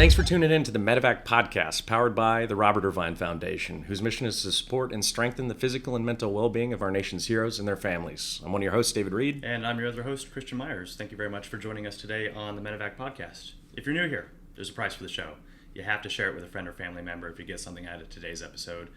Thanks for tuning in to the Medevac podcast, powered by the Robert Irvine Foundation, whose mission is to support and strengthen the physical and mental well-being of our nation's heroes and their families. I'm one of your hosts, David Reid. And I'm your other host, Christian Meyers. Thank you very much for joining us today on the Medevac podcast. If you're new here, there's a price for the show. You have to share it with a friend or family member if you get something out of today's episode.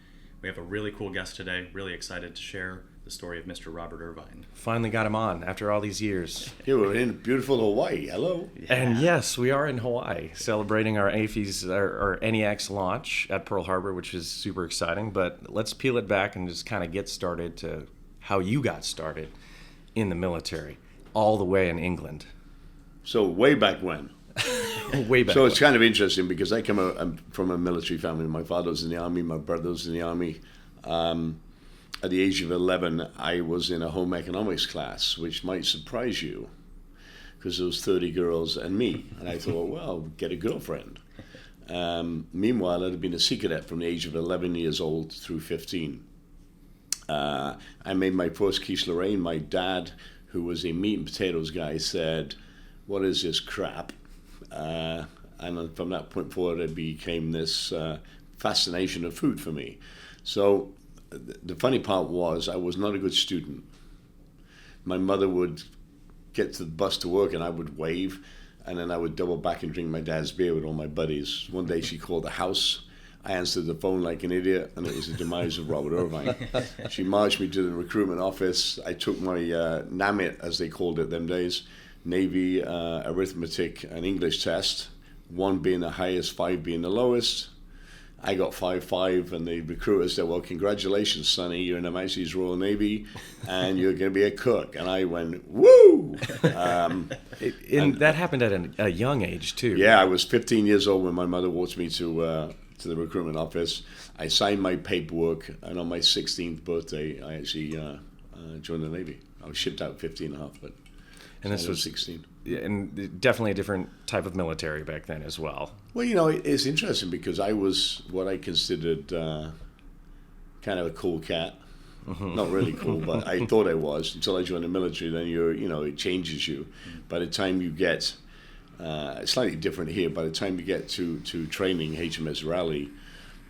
We have a really cool guest today. Really excited to share the story of Mr. Robert Irvine. Finally got him on after all these years. Yeah, we're in beautiful Hawaii. Hello. Yeah. And yes, we are in Hawaii celebrating our AFES, our NEX launch at Pearl Harbor, which is super exciting. But let's peel it back and just kind of get started to how you got started in the military, all the way in England. So way back when? Way back So when. it's kind of interesting because I'm from a military family. My father was in the Army, my brother was in the Army. At the age of 11, I was in a home economics class, which might surprise you because there was 30 girls and me. And I thought, well, get a girlfriend. Meanwhile, I'd been a Sea Cadet from the age of 11 years old through 15. I made my first quiche Lorraine. My dad, who was a meat and potatoes guy, said, what is this crap? And from that point forward, it became this fascination of food for me. So the funny part was I was not a good student. My mother would get to the bus to work and I would wave, and then I would double back and drink my dad's beer with all my buddies. One day she called the house. I answered the phone like an idiot, and it was the demise of Robert Irvine. She marched me to the recruitment office. I took my NAMIT, as they called it them days, Navy arithmetic and English test, 1 being the highest, 5 being the lowest. I got 5.5, and the recruiter said, well, congratulations, Sonny, you're in the Majesty's Royal Navy, and you're going to be a cook. And I went, woo! And that happened at a young age, too. Yeah, I was 15 years old when my mother walked me to the recruitment office. I signed my paperwork, and on my 16th birthday, I actually joined the Navy. I was shipped out 15 and a half, but and this was 16. And definitely a different type of military back then as well. Well, you know, it's interesting because I was what I considered kind of a cool cat. Mm-hmm. Not really cool, but I thought I was until I joined the military. Then it changes you. By the time you get, it's slightly different here. By the time you get to training, HMS Raleigh,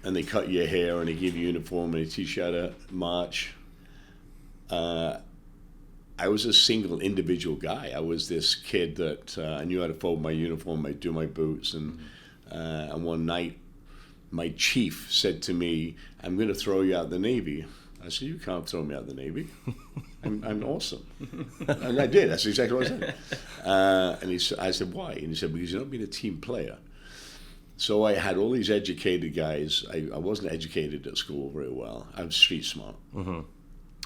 and they cut your hair and they give you a uniform and they teach you how to march. I was a single individual guy. I was this kid that I knew how to fold my uniform, I'd do my boots, and one night my chief said to me, I'm going to throw you out of the Navy. I said, you can't throw me out of the Navy. I'm awesome. And I did. That's exactly what I said. And I said, why? And he said, because you're not being a team player. So I had all these educated guys. I wasn't educated at school very well. I was street smart. Mm-hmm.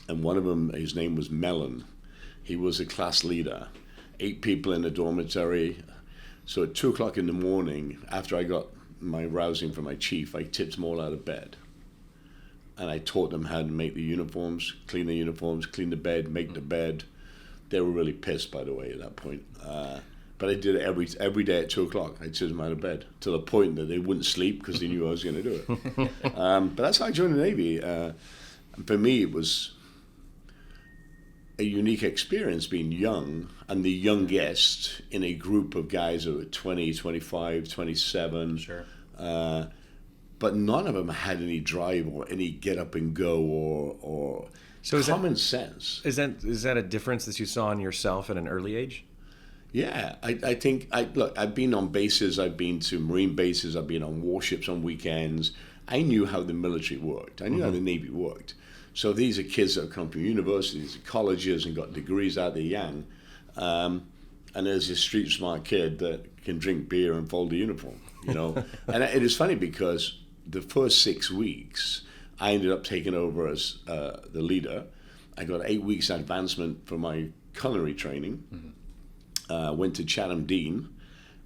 And one of them, his name was Mellon. He was a class leader, 8 people in the dormitory. So at 2 o'clock in the morning, after I got my rousing from my chief, I tipped them all out of bed. And I taught them how to make the uniforms, clean the bed, make the bed. They were really pissed, by the way, at that point. But I did it every day at 2 o'clock. I'd sit them out of bed to the point that they wouldn't sleep because they knew I was going to do it. But that's how I joined the Navy. For me, it was a unique experience being young and the youngest in a group of guys who were 20, 25, 27. Sure. But none of them had any drive or any get up and go or so common sense. Is that a difference that you saw in yourself at an early age? Yeah, I think, I've been on bases, I've been to Marine bases, I've been on warships on weekends. I knew how the military worked. I knew how the Navy worked. So these are kids that have come from universities and colleges and got degrees out of young. And there's this street smart kid that can drink beer and fold a uniform, And it is funny because the first 6 weeks, I ended up taking over as the leader. I got 8 weeks advancement for my culinary training. Mm-hmm. Went to Chatham Dean,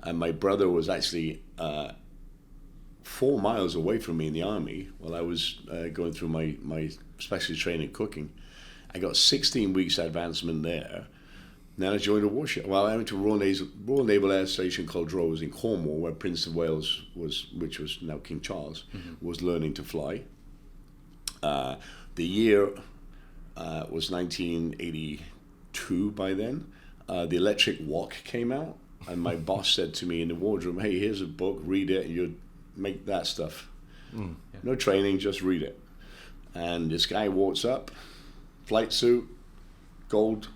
and my brother was actually 4 miles away from me in the Army while I was going through my specialty training cooking. I got 16 weeks advancement there. Then I joined a warship. Well, I went to Royal Naval Air Station Caldrows in Cornwall, where Prince of Wales which was now King Charles, was learning to fly. The year was 1982 by then. The electric wok came out. and my boss said to me in the wardroom, "Hey, here's a book, read it, and you make that stuff. No training, just read it." And this guy walks up, flight suit, gold,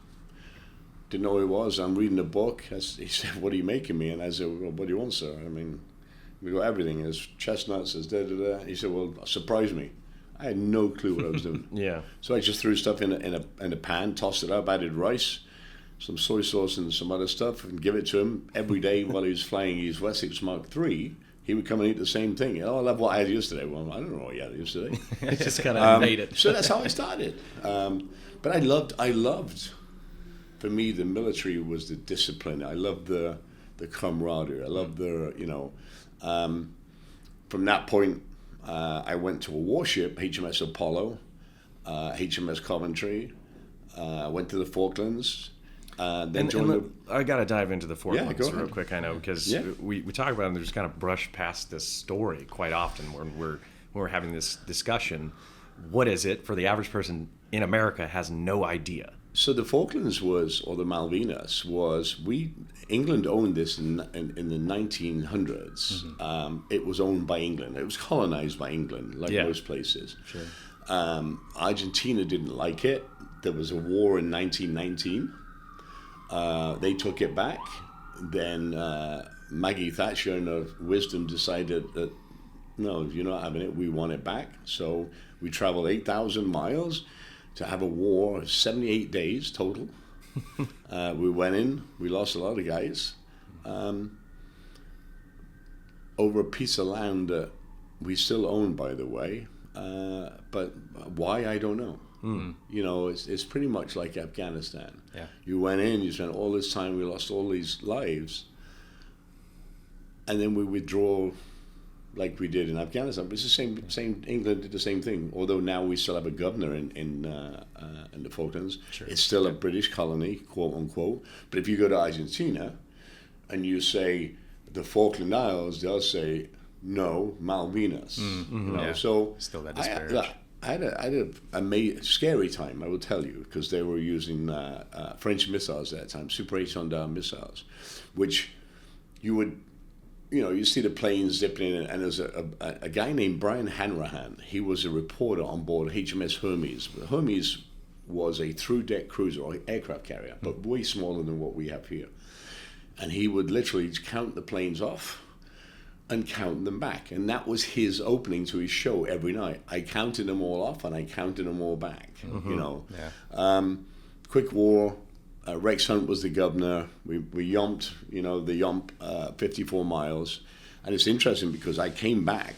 didn't know who he was. I'm reading the book. He said, "What are you making me?" And I said, "Well, what do you want, sir? I mean, we got everything. There's chestnuts, there's da-da-da." He said, "Well, surprise me." I had no clue what I was doing. So I just threw stuff in a pan, tossed it up, added rice, some soy sauce and some other stuff, and give it to him every day while he was flying his Wessex Mark III. He would come and eat the same thing. "Oh, I love what I had yesterday." "Well, I don't know what you had yesterday." It just kind of made it. So that's how I started. But I loved. For me, the military was the discipline. I loved the camaraderie. I loved from that point, I went to a warship, HMS Apollo, HMS Coventry. Went to the Falklands. Then I got to dive into the Falklands go real ahead. quick, I know, because we talk about it and just kind of brush past this story quite often when we're having this discussion. What is it for the average person in America has no idea? So the Falklands or the Malvinas England owned this in the 1900s. It was owned by England. It was colonized by England, like most places. Sure. Argentina didn't like it. There was a war in 1919. They took it back. Then Maggie Thatcher, in her wisdom, decided that, no, you're not having it. We want it back. So we traveled 8,000 miles to have a war, 78 days total. We went in. We lost a lot of guys over a piece of land that we still own, by the way. But why, I don't know. It's pretty much like Afghanistan. You went in, you spent all this time, we lost all these lives, and then we withdraw like we did in Afghanistan. But it's the same. England did the same thing. Although now we still have a governor in the Falklands. Sure. It's still a British colony, quote unquote. But if you go to Argentina and you say the Falkland Isles, they'll say no, Malvinas. So still that disparage. I had a scary time, I will tell you, because they were using French missiles at that time, Super 800 missiles, which you see the planes zipping in, and there's a guy named Brian Hanrahan. He was a reporter on board HMS Hermes. Hermes was a through-deck cruiser or aircraft carrier, but way smaller than what we have here. And he would literally count the planes off and count them back. And that was his opening to his show every night. I counted them all off and I counted them all back. Quick war. Rex Hunt was the governor. We yomped, the yomp 54 miles. And it's interesting because I came back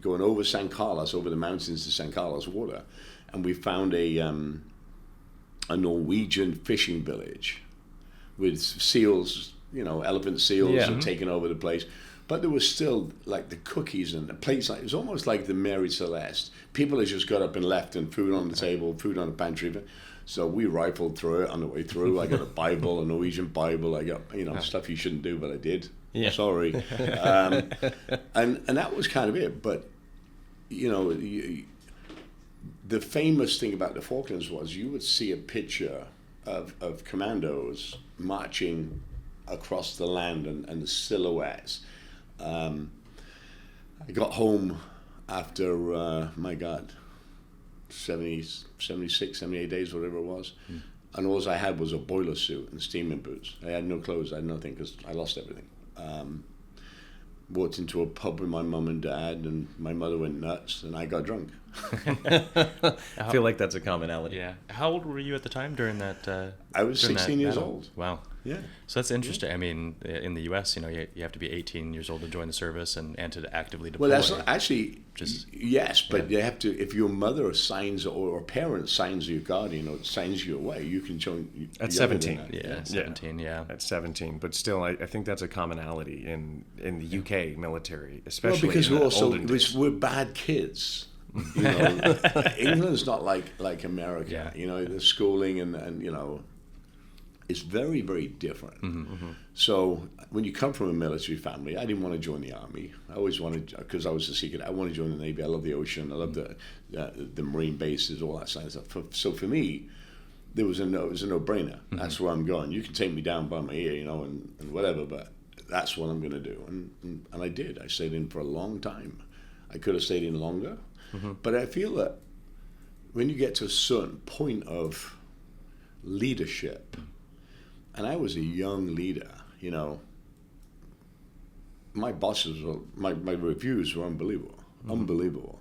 going over San Carlos, over the mountains to San Carlos water, and we found a Norwegian fishing village with seals, elephant seals had taken over the place. But there was still like the cookies and the plates. It was almost like the Mary Celeste. People had just got up and left, and food on the table, food on the pantry. So we rifled through it on the way through. I got a Bible, a Norwegian Bible. I got stuff you shouldn't do, but I did. Sorry. And that was kind of it. But the famous thing about the Falklands was you would see a picture of commandos marching across the land and the silhouettes. I got home after, 76, 78 days, whatever it was. And all I had was a boiler suit and steaming boots. I had no clothes, I had nothing because I lost everything. Walked into a pub with my mum and dad, and my mother went nuts, and I got drunk. I feel like that's a commonality. Yeah. How old were you at the time during that? I was 16 years old. Wow. Yeah. So that's interesting. Yeah. I mean, in the U.S., you have to be 18 years old to join the service and to actively deploy. Well, that's actually yes, but you have to. If your mother signs or a parent signs your guardian or signs you away, you can join. At 17. Yeah, 17. Yeah. At 17, but still, I think that's a commonality in the UK military, especially because we're we're bad kids. England's not like America. Yeah. The schooling and it's very, very different. Mm-hmm. So when you come from a military family, I didn't want to join the army. I always wanted, because I was a secret, I wanted to join the Navy. I love the ocean. I love the marine bases, all that kind of stuff. So for me, it was a no-brainer. That's where I'm going. You can take me down by my ear, and whatever, but that's what I'm going to do. And I did. I stayed in for a long time. I could have stayed in longer, but I feel that when you get to a certain point of leadership, and I was a young leader, my bosses my reviews were unbelievable.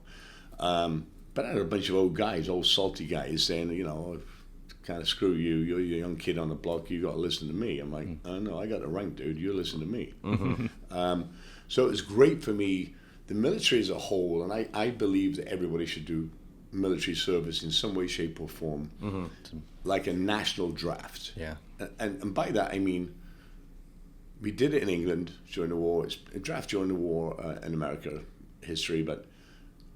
But I had a bunch of old salty guys saying, kind of screw you, you're a young kid on the block, you got to listen to me. I'm like, oh no, I got the rank, dude, you listen to me. So it was great for me, the military as a whole, and I believe that everybody should do military service in some way, shape, or form, like a national draft. Yeah. And by that I mean, we did it in England during the war. It's a draft during the war in America history, but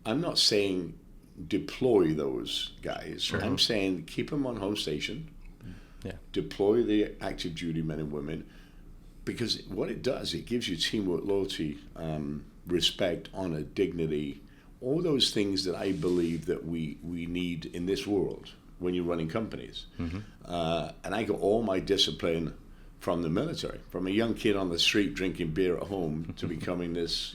I'm not saying deploy those guys. Sure. I'm saying keep them on home station. Yeah. Deploy the active duty men and women, because what it does, it gives you teamwork, loyalty, respect, honor, dignity, all those things that I believe that we need in this world when you're running companies. And I got all my discipline from the military, from a young kid on the street drinking beer at home to becoming this,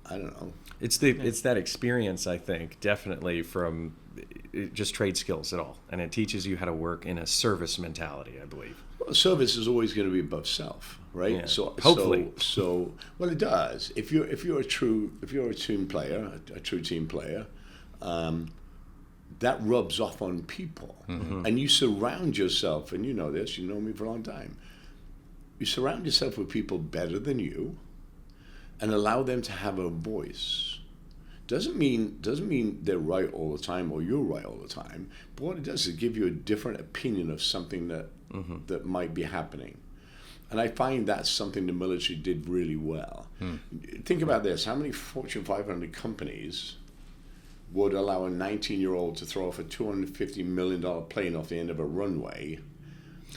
I don't know. It's that experience, I think, definitely from just trade skills at all, and it teaches you how to work in a service mentality, I believe. Well, service is always going to be above self, right? Yeah. So hopefully, well, it does. If you're a team player, a true team player, that rubs off on people, and you surround yourself. And you know this. You know me for a long time. You surround yourself with people better than you, and allow them to have a voice. Doesn't mean they're right all the time or you're right all the time. But what it does is give you a different opinion of something that might be happening. And I find that's something the military did really well. Think about this. How many Fortune 500 companies would allow a 19-year-old to throw off a $250 million plane off the end of a runway?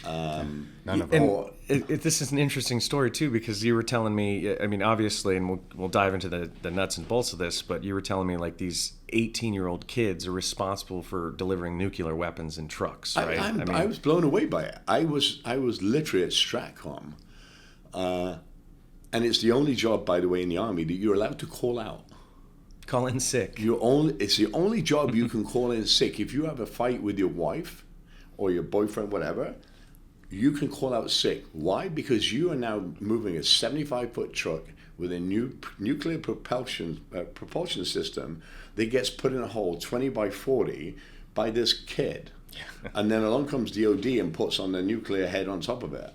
None of them. This is an interesting story too, because you were telling me, I mean, obviously, and we'll dive into the nuts and bolts of this, but you were telling me like these 18-year-old kids are responsible for delivering nuclear weapons in trucks, right? I was blown away by it. I was literally at Stratcom, and it's the only job, by the way, in the Army that you're allowed to call out. Call in sick. It's the only job you can call in sick. If you have a fight with your wife or your boyfriend, whatever, you can call out sick. Why? Because you are now moving a 75-foot truck with a new nuclear propulsion system that gets put in a hole 20 by 40 by this kid. Yeah. And then along comes DOD and puts on the nuclear head on top of it.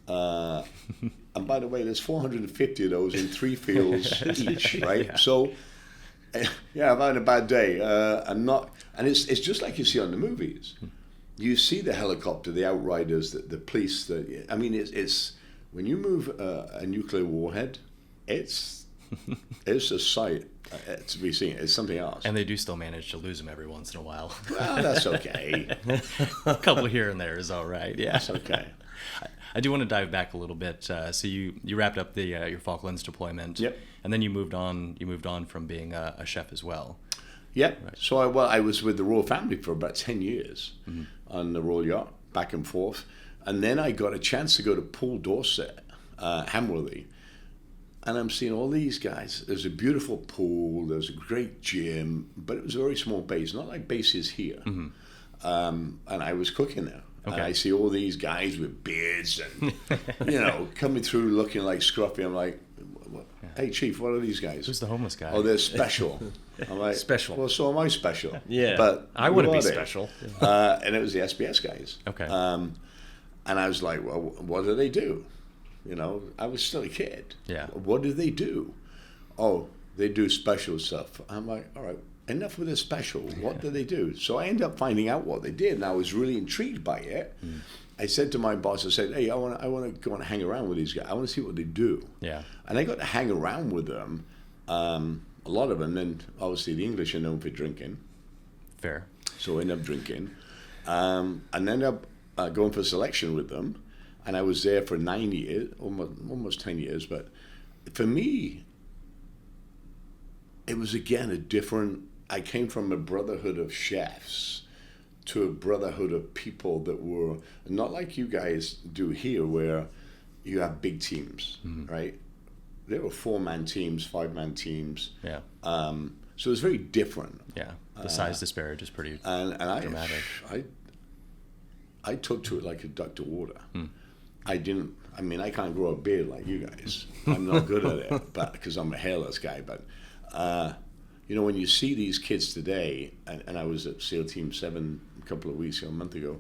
And by the way, there's 450 of those in 3 fields each, right? Yeah. So, yeah, I'm having a bad day. And it's just like you see on the movies. You see the helicopter, the outriders, the police. It's when you move a nuclear warhead, it's a sight to be seen. It's something else. And they do still manage to lose them every once in a while. Well, that's okay. A couple here and there is all right. Yeah, that's okay. I do want to dive back a little bit. So you wrapped up your Falklands deployment. Yep. And then you moved on from being a chef as well. Yep. Right. So I was with the royal family for about 10 years on the Royal Yacht, back and forth. And then I got a chance to go to Poole Dorset, Hamworthy. And I'm seeing all these guys. There's a beautiful pool, there's a great gym, but it was a very small base, not like bases here. And I was cooking there. Okay. And I see all these guys with beards and, coming through looking like scruffy. I'm like, hey, Chief, what are these guys? Who's the homeless guy? Oh, they're special. I'm like, special. Well, so am I special. Yeah. But I want to be special. And it was the SBS guys. Okay. And I was like, well, what do they do? I was still a kid. Yeah. What do they do? Oh, they do special stuff. I'm like, all right, enough with the special. What do they do? So I ended up finding out what they did, and I was really intrigued by it. I said to my boss, I said, hey, I want to go and hang around with these guys. I want to see what they do. Yeah. And I got to hang around with them, a lot of them. Then obviously the English are known for drinking. Fair. So I ended up drinking, and ended up going for selection with them. And I was there for 9 years, almost 10 years. But for me, it was again a different. I came from a brotherhood of chefs to a brotherhood of people that were not like you guys do here, where you have big teams, right? There were 4-man teams, 5-man teams. Yeah. So it was very different. Yeah. The size disparage is pretty dramatic. I took to it like a duck to water. I can't grow a beard like you guys. I'm not good at it, but because I'm a hairless guy. But when you see these kids today, and I was at SEAL Team 7 a couple of weeks ago, a month ago,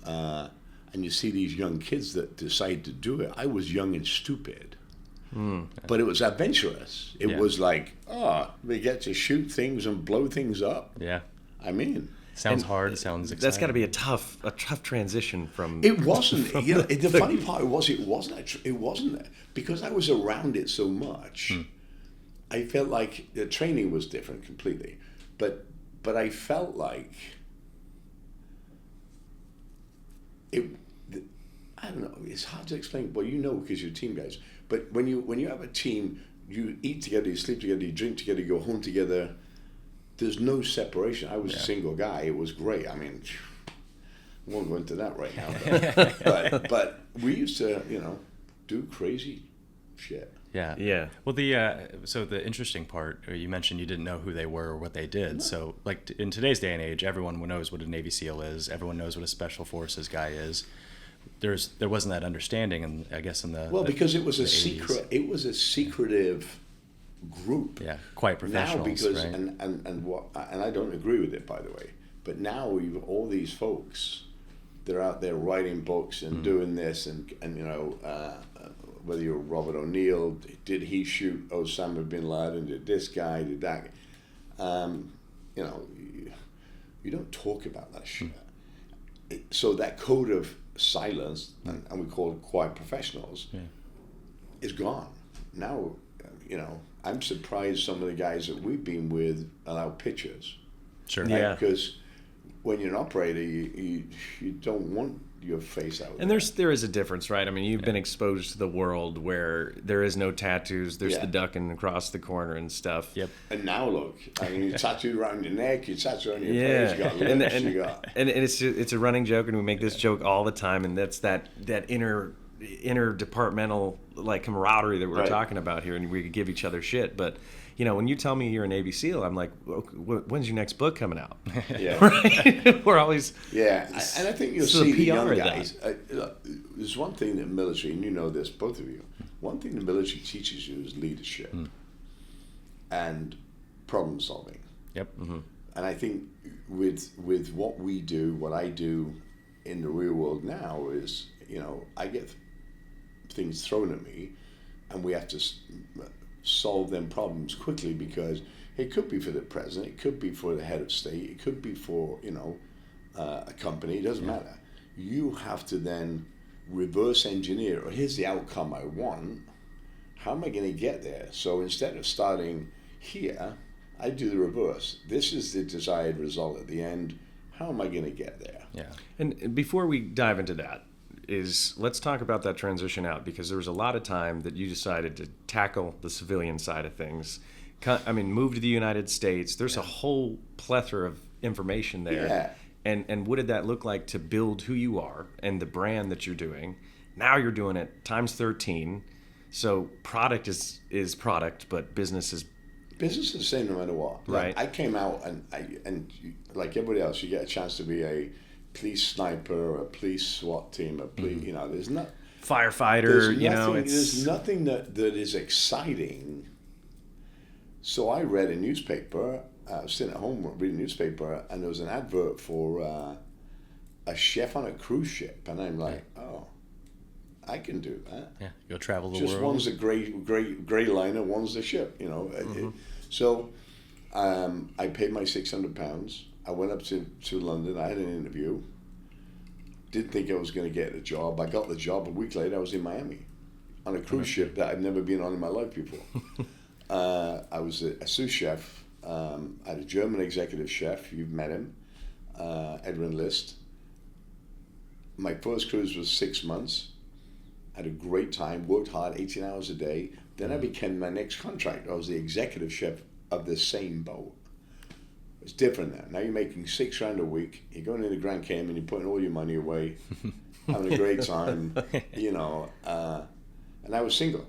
and you see these young kids that decide to do it. I was young and stupid. But it was adventurous. It was like, we get to shoot things and blow things up. Yeah. Sounds hard. Sounds exciting. That's got to be a tough transition from. It wasn't. The funny part was it wasn't because I was around it so much. I felt like the training was different completely, but I felt like it. I don't know. It's hard to explain. Well, because you're team guys. But when you have a team, you eat together, you sleep together, you drink together, you go home together. There's no separation. I was a single guy. It was great. I won't go into that right now. But we used to, do crazy shit. Yeah. Yeah. Well, so the interesting part, you mentioned you didn't know who they were or what they did. No. So, like in today's day and age, everyone knows what a Navy SEAL is. Everyone knows what a Special Forces guy is. There wasn't that understanding, and I guess because it was a 80s. secret. It was a secretive group. Yeah, quite professionals. Now, because right? and I don't agree with it, by the way. But now we've all these folks. They're out there writing books and doing this, and whether you're Robert O'Neill, did he shoot Osama bin Laden? Did this guy? Did that? You don't talk about that shit. So that code of silence, and we call it quiet professionals, is gone. Now, I'm surprised some of the guys that we've been with allow pictures. Sure. Right? Yeah. Because when you're an operator, you don't want your face out. And there is a difference, right? You've been exposed to the world where there is no tattoos. There's the ducking across the corner and stuff. Yep. And now look, you tattooed around your neck, you tattooed on your face, you got lips, and it's a running joke, and we make this joke all the time, and that's that interdepartmental like camaraderie that we're talking about here, and we could give each other shit. But when you tell me you're a Navy SEAL, I'm like, when's your next book coming out? Yeah. Right? We're always and I think you'll see the young guys. There's one thing that military, and you know this, both of you. One thing the military teaches you is leadership and problem solving. Yep. Mm-hmm. And I think with what we do, what I do in the real world now is, I get things thrown at me, and we have to solve them problems quickly, because it could be for the president, it could be for the head of state, it could be for a company. It doesn't matter. You have to then reverse engineer. Here's the outcome I want. How am I going to get there? So instead of starting here, I do the reverse. This is the desired result at the end. How am I going to get there? Yeah. And before we dive into that, let's talk about that transition out, because there was a lot of time that you decided to tackle the civilian side of things. Move to the United States. There's a whole plethora of information there. Yeah. And what did that look like to build who you are and the brand that you're doing? Now you're doing it times 13. So product is product, but business is the same no matter what. Right. I came out and like everybody else, you get a chance to be a police sniper, a police SWAT team, a police, there's not firefighter. There's nothing that is exciting. So I read a newspaper. I was sitting at home reading a newspaper, and there was an advert for a chef on a cruise ship, and I'm like, oh, I can do that. Yeah, go travel the world. Just one's a gray liner, one's the ship, So I paid my £600. I went up to London. I had an interview. Didn't think I was going to get the job. I got the job. A week later, I was in Miami on a cruise ship that I'd never been on in my life before. I was a sous chef. I had a German executive chef. You've met him, Edwin List. My first cruise was 6 months. Had a great time. Worked hard, 18 hours a day. Then I became my next contract. I was the executive chef of the same boat. It's different now. Now you're making $6,000 a week. You're going into Grand Cayman. You're putting all your money away, having a great time. And I was single,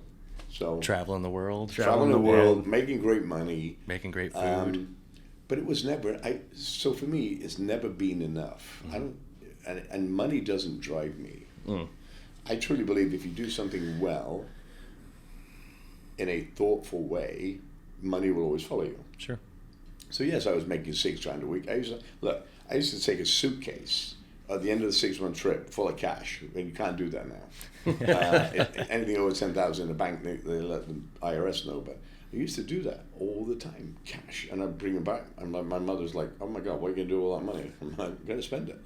so Traveling the world. traveling the world, making great money. Making great food. But it was never. So for me, it's never been enough. I don't, and money doesn't drive me. I truly believe if you do something well, in a thoughtful way, money will always follow you. Sure. So yes, I was making $6,000 a week. I used to take a suitcase at the end of the 6-month trip full of cash. I mean, you can't do that now. Anything over 10,000 in the bank, they let the IRS know. But I used to do that all the time, cash, and I'd bring it back. And my mother's like, "Oh my God, what are you gonna do with all that money?" I'm like, "I'm gonna spend it."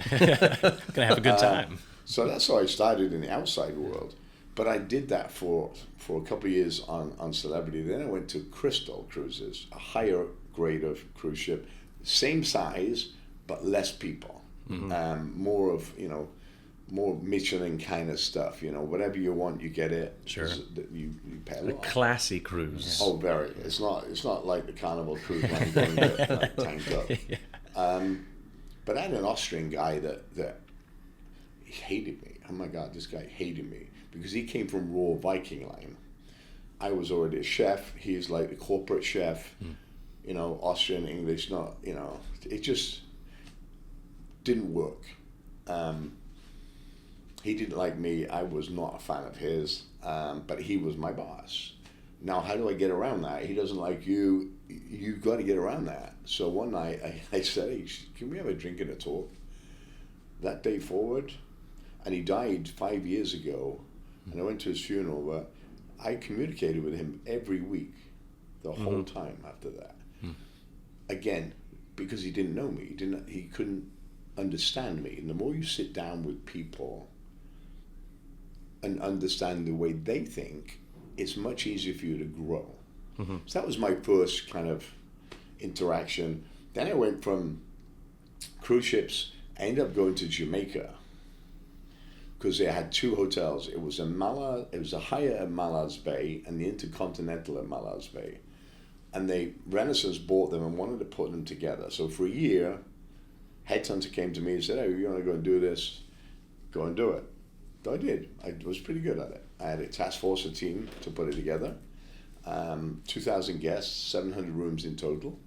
Gonna have a good time. So that's how I started in the outside world. But I did that for a couple of years on Celebrity. Then I went to Crystal Cruises, a higher grade of cruise ship, same size but less people. More of more Michelin kind of stuff. Whatever you want, you get it. Sure. You pay a A lot. classy cruise. Oh, very. It's not like the Carnival cruise line going to like, tanked up. But I had an Austrian guy that hated me. Oh my God, this guy hated me because he came from Royal Viking Line. I was already a chef. He's like the corporate chef. Austrian, English, not, it just didn't work. He didn't like me. I was not a fan of his, but he was my boss. Now, how do I get around that? He doesn't like you. You've got to get around that. So one night I said, "Hey, can we have a drink and a talk?" That day forward, and he died 5 years ago, and I went to his funeral, but I communicated with him every week, the whole time after that. Again, because he didn't know me. He couldn't understand me. And the more you sit down with people and understand the way they think, it's much easier for you to grow. So that was my first kind of interaction. Then I went from cruise ships. I ended up going to Jamaica because they had 2 hotels. It was a Hyatt at Malaz Bay and the Intercontinental at Malaz Bay. And Renaissance bought them and wanted to put them together. So for a year, Headhunter came to me and said, "Hey, you want to go and do this? Go and do it." So I did. I was pretty good at it. I had a task force, a team to put it together. 2,000 guests, 700 rooms in total.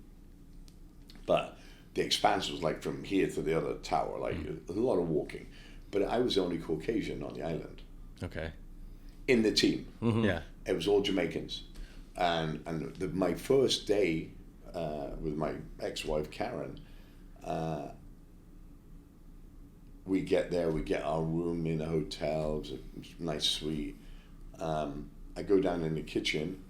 But the expanse was like from here to the other tower, like a lot of walking. But I was the only Caucasian on the island. Okay. In the team. Yeah. It was all Jamaicans. And my first day with my ex-wife Karen, we get there, we get our room in a hotel, it was a nice suite. I go down in the kitchen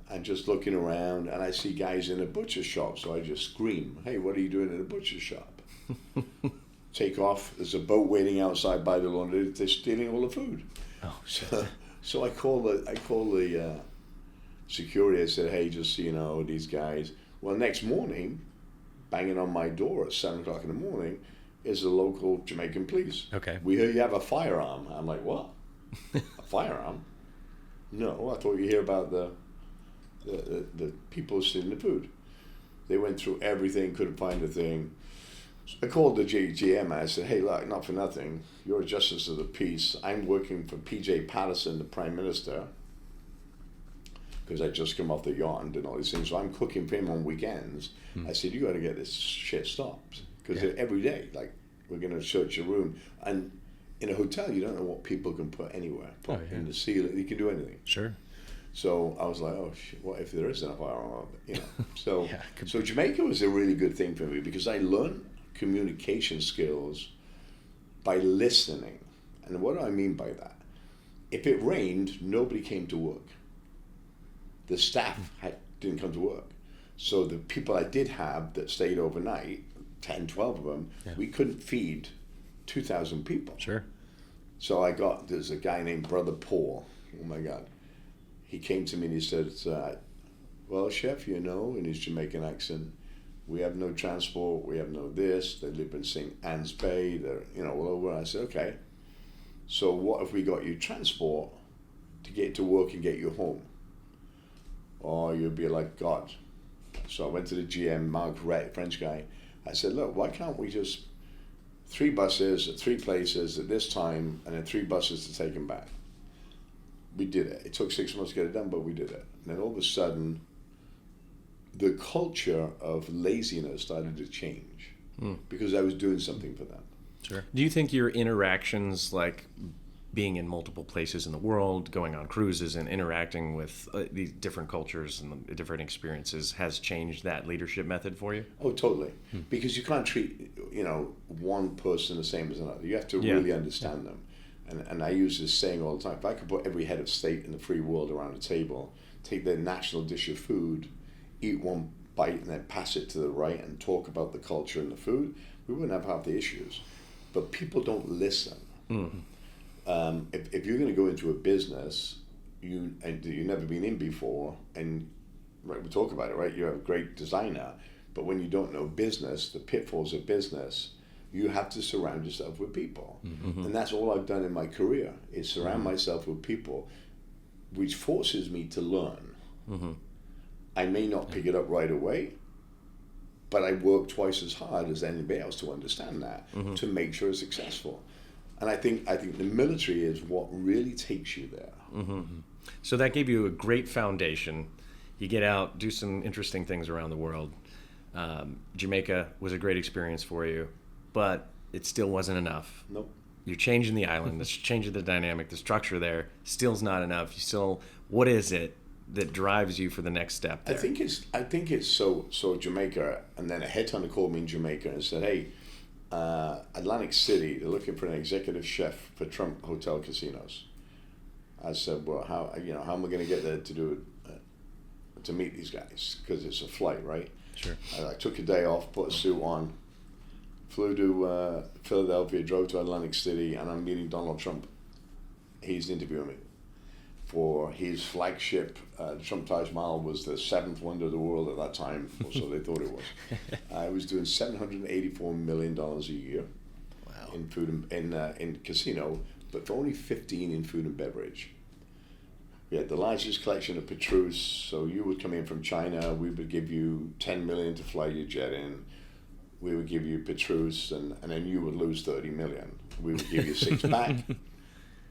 and just looking around, and I see guys in a butcher shop, so I just scream, "Hey, what are you doing in a butcher shop?" Take off, there's a boat waiting outside by the laundry, they're stealing all the food. Oh, So I call the security. I said, "Hey, just so you know, these guys." Well, next morning, banging on my door at 7:00 in the morning, is the local Jamaican police. Okay. "We hear you have a firearm." I'm like, "What? A firearm? No, I thought you hear about the people stealing the food." They went through everything, couldn't find a thing. So I called the GM. I said, "Hey, look, not for nothing. You're a justice of the peace. I'm working for PJ Patterson, the Prime Minister, because I just come off the yacht and did all these things. So I'm cooking for him on weekends." I said, "You got to get this shit stopped, because every day, like, we're going to search your room, and in a hotel, you don't know what people can put anywhere. In the ceiling, you can do anything." Sure. So I was like, "Oh shit! What if there isn't a firearm?" So so Jamaica was a really good thing for me because I learned communication skills by listening. And what do I mean by that? If it rained, nobody came to work. The staff didn't come to work. So the people I did have that stayed overnight, 10, 12 of them, we couldn't feed 2,000 people. Sure. So there's a guy named Brother Paul. Oh my God. He came to me and he said, "Well, chef, in his Jamaican accent, we have no transport, we have no this, they live in St. Anne's Bay, they're, all over." I said, "Okay, so what if we got you transport to get to work and get you home?" Or you'd be like, "God, So I went to the GM, Mark Reid, French guy. I said, look, why can't we just 3 buses at 3 places at this time and then 3 buses to take them back? We did it. It took 6 months to get it done, but we did it. And then all of a sudden, the culture of laziness started to change because I was doing something for them. Sure. Do you think your interactions, like being in multiple places in the world, going on cruises and interacting with these different cultures and the different experiences has changed that leadership method for you? Oh, totally. Because you can't treat, one person the same as another. You have to really understand them. And I use this saying all the time. If I could put every head of state in the free world around a table, take their national dish of food, eat one bite and then pass it to the right and talk about the culture and the food, we wouldn't have half the issues. But people don't listen. If you're going to go into a business you've never been in before, and right, we talk about it, right? You're a great designer, but when you don't know business, the pitfalls of business, you have to surround yourself with people. And that's all I've done in my career, is surround myself with people, which forces me to learn. I may not pick it up right away, but I work twice as hard as anybody else to understand that, to make sure it's successful. And I think the military is what really takes you there. So that gave you a great foundation. You get out, do some interesting things around the world. Jamaica was a great experience for you, but it still wasn't enough. Nope. You're changing the island, that's changing the dynamic, the structure there, still's not enough. What is it that drives you for the next step there? I think it's so Jamaica, and then a headhunter called me in Jamaica and said, hey, Atlantic City, they're looking for an executive chef for Trump Hotel Casinos. I said, well, how am I going to get there to do it, to meet these guys? Because it's a flight, right? Sure. I took a day off, put a suit on, flew to Philadelphia, drove to Atlantic City, and I'm meeting Donald Trump. He's interviewing me for his flagship. Trump Taj Mahal was the 7th wonder of the world at that time, or so they thought it was. I was doing $784 million a year in food in casino, but for only 15 in food and beverage. We had the largest collection of Petrus, so you would come in from China, we would give you $10 million to fly your jet in. We would give you Petrus, and then you would lose $30 million. We would give you 6 back,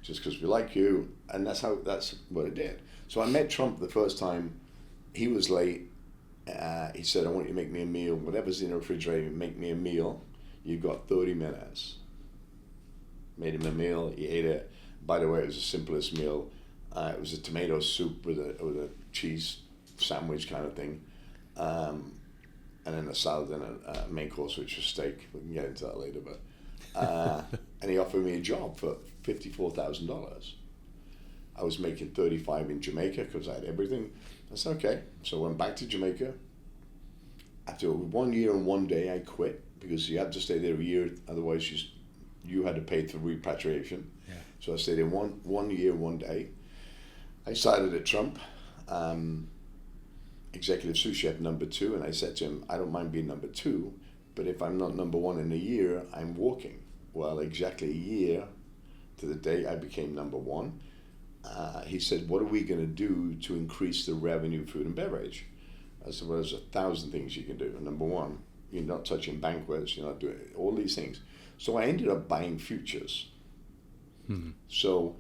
just because we like you, and that's what it did. So I met Trump the first time. He was late. He said, I want you to make me a meal. Whatever's in the refrigerator, make me a meal. You've got 30 minutes. Made him a meal. He ate it. By the way, it was the simplest meal. It was a tomato soup with a cheese sandwich kind of thing. And then a salad and a main course, which was steak. We can get into that later. But and he offered me a job for $54,000. I was making 35 in Jamaica because I had everything. I said, okay. So I went back to Jamaica. After 1 year and 1 day, I quit because you had to stay there a year. Otherwise, you had to pay for repatriation. Yeah. So I stayed in one year, 1 day. I started at Trump, executive sous chef number 2, and I said to him, I don't mind being number 2, but if I'm not number 1 in a year, I'm walking. Well, exactly a year to the day I became number 1. He said, what are we going to do to increase the revenue of food and beverage? I said, well, there's 1,000 things you can do. Number 1, you're not touching banquets, you're not doing all these things. So I ended up buying futures. So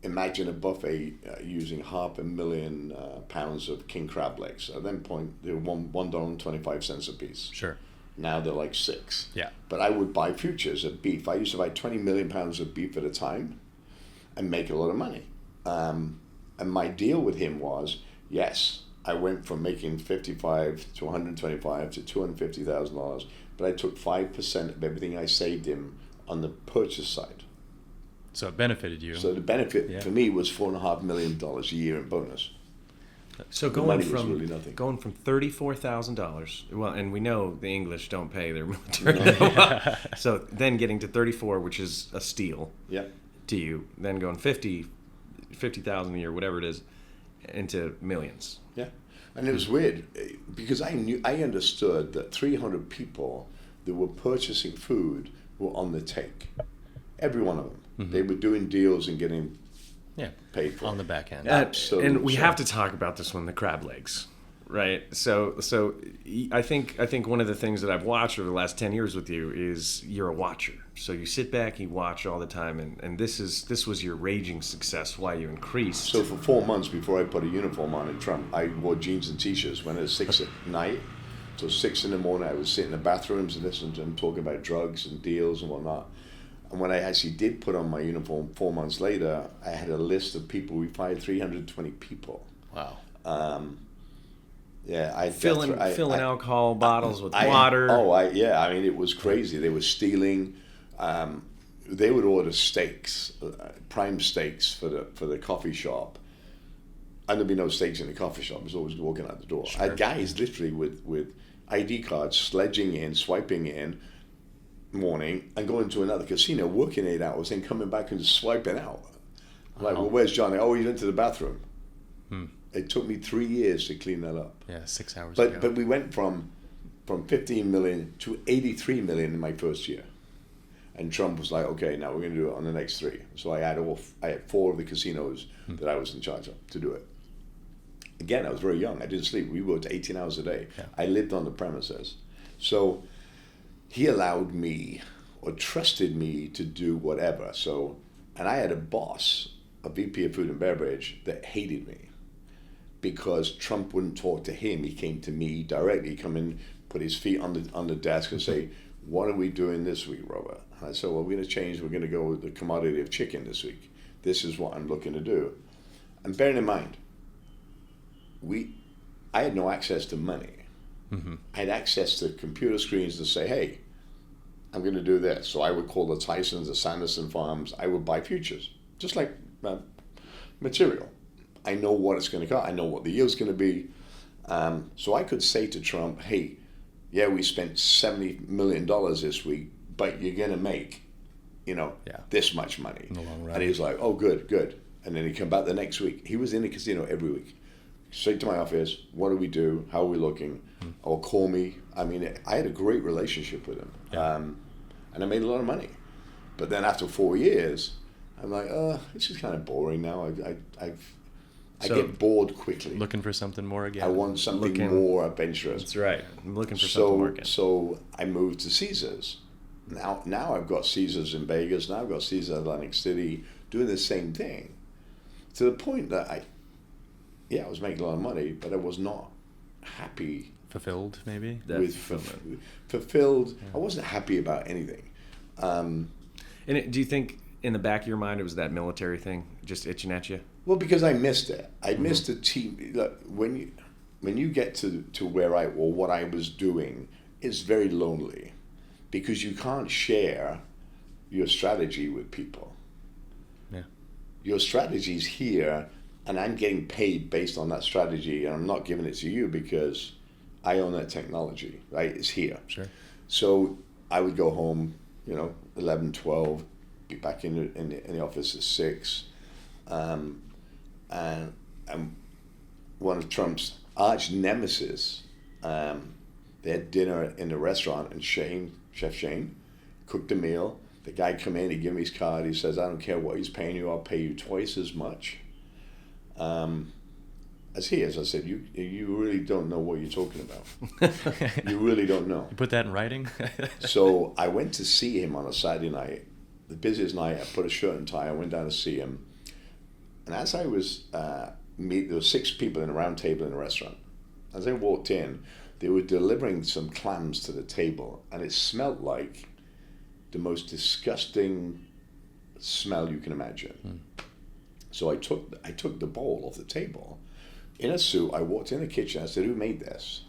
imagine a buffet using £500,000 of king crab legs. At that point, they were $1.25 a piece. Sure. Now they're like 6. Yeah. But I would buy futures of beef. I used to buy 20 million pounds of beef at a time and make a lot of money. And my deal with him was, yes, I went from making 55 to 125 to $250,000, but I took 5% of everything I saved him on the purchase side. So it benefited you. So the benefit for me was $4.5 million a year in bonus. So going from $34,000, well, and we know the English don't pay their military. So then getting to 34, which is a steal. Yeah. To you, then going 50,000 a year, whatever it is, into millions. Yeah, and it was weird because I understood that 300 people that were purchasing food were on the take. Every one of them. They were doing deals and getting paid for on the back end. Absolutely. And we have to talk about this one, the crab legs, Right. So I think one of the things that I've watched over the last 10 years with you is you're a watcher. So you sit back, you watch all the time, and this was your raging success. Why you increased. So for 4 months before I put a uniform on at Trump, I wore jeans and t-shirts when it was 6 at night. So 6 in the morning, I would sit in the bathrooms and listen to them talking about drugs and deals and whatnot. And when I actually did put on my uniform 4 months later, I had a list of people. We fired 320 people. Wow. Yeah, I filling alcohol bottles with water. I mean, it was crazy. They were stealing. They would order steaks, prime steaks for the coffee shop, and there'd be no steaks in the coffee shop. I was always walking out the door. Sure. I had guys literally with ID cards sledging in, swiping in, morning, and going to another casino, working 8 hours, then coming back and just swiping out. I'm like, well, where's Johnny? Oh, he's into the bathroom. It took me 3 years to clean that up. Yeah, 6 hours But ago. but we went from 15 million to 83 million in my first year. And Trump was like, okay, now we're going to do it on the next 3. So I had 4 of the casinos that I was in charge of to do it. Again, I was very young. I didn't sleep. We worked 18 hours a day. Yeah. I lived on the premises. So he allowed me or trusted me to do whatever. So, and I had a boss, a VP of food and beverage, that hated me because Trump wouldn't talk to him. He came to me directly. He'd come in, put his feet on the desk and say, what are we doing this week, Robert? And I said, well, we're going to change. We're going to go with the commodity of chicken this week. This is what I'm looking to do. And bearing in mind, I had no access to money. Mm-hmm. I had access to computer screens to say, hey, I'm going to do this. So I would call the Tysons, the Sanderson farms. I would buy futures, just like material. I know what it's going to cost. I know what the yield's going to be. So I could say to Trump, hey, yeah, we spent $70 million this week, but you're going to make, this much money. In the long run. And he's like, oh, good. And then he'd come back the next week. He was in the casino every week. Straight to my office, what do we do? How are we looking? Or call me. I mean, I had a great relationship with him. Yeah. And I made a lot of money. But then after 4 years, I'm like, this is kind of boring now. I get bored quickly. Looking for something more again. I want something more adventurous. That's right. I'm looking for something more again. So I moved to Caesars. Now I've got Caesars in Vegas. Now I've got Caesars in Atlantic City doing the same thing. To the point that I was making a lot of money, but I was not happy. Fulfilled, maybe? Fulfilled. Yeah. I wasn't happy about anything. And do you think in the back of your mind it was that military thing just itching at you? Well, because I missed it. I missed the team. Look, when you get to where what I was doing, it's very lonely because you can't share your strategy with people. Yeah. Your strategy's here, and I'm getting paid based on that strategy, and I'm not giving it to you because I own that technology, right? It's here. Sure. So I would go home, 11, 12, be back in the office at 6. And one of Trump's arch nemesis, they had dinner in the restaurant, and Chef Shane, cooked a meal. The guy come in, he gave me his card, he says, I don't care what he's paying you, I'll pay you twice as much. As I said, you really don't know what you're talking about. You really don't know. You put that in writing? So I went to see him on a Saturday night, the busiest night. I put a shirt and tie, I went down to see him. And as I was, there were 6 people in a round table in a restaurant. As I walked in, they were delivering some clams to the table, and it smelled like the most disgusting smell you can imagine. So I took the bowl off the table. In a suit, I walked in the kitchen. I said, who made this?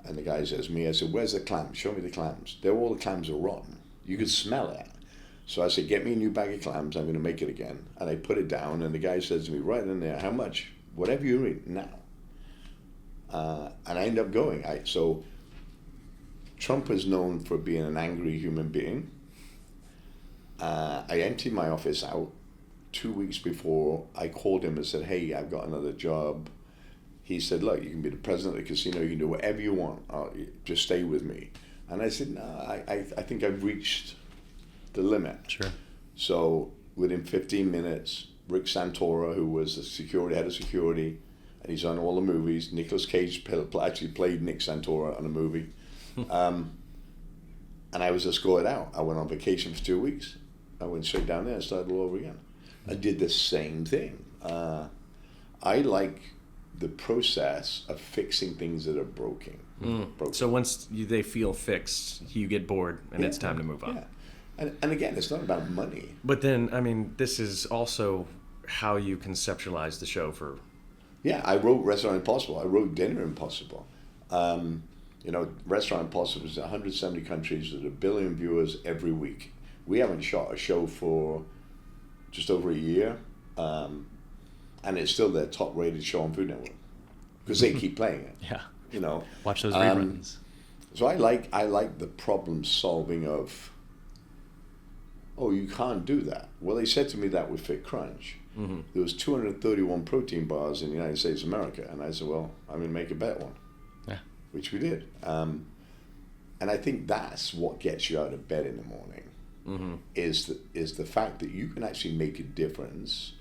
And the guy says, me. I said, where's the clams? Show me the clams. All the clams are rotten. You could smell it. So I said, get me a new bag of clams. I'm going to make it again. And I put it down, and the guy says to me, right in there, how much? Whatever you need now. And I end up going. So Trump is known for being an angry human being. I emptied my office out 2 weeks before. I called him and said, hey, I've got another job. He said, look, you can be the president of the casino. You can do whatever you want. Just stay with me. And I said, no, I think I've reached the limit. Sure. So within 15 minutes, Rick Santora, who was the head of security, and he's on all the movies. Nicolas Cage actually played Nick Santora on a movie. And I was escorted out. I went on vacation for 2 weeks. I went straight down there and started all over again. I did the same thing. I like the process of fixing things that are broken. So once they feel fixed, you get bored and it's time to move on. Yeah. And again, it's not about money. But then, I mean, this is also how you conceptualize the show for... Yeah, I wrote Restaurant Impossible. I wrote Dinner Impossible. Restaurant Impossible is in 170 countries with 1 billion viewers every week. We haven't shot a show for just over a year. And it's still their top-rated show on Food Network. Because they keep playing it. Yeah. You know, watch those reruns. So I like the problem solving of, oh, you can't do that. Well, they said to me that with Fit Crunch. There was 231 protein bars in the United States of America, and I said, well, I'm going to make a better one. Yeah. Which we did. And I think that's what gets you out of bed in the morning. Is the fact that you can actually make a difference,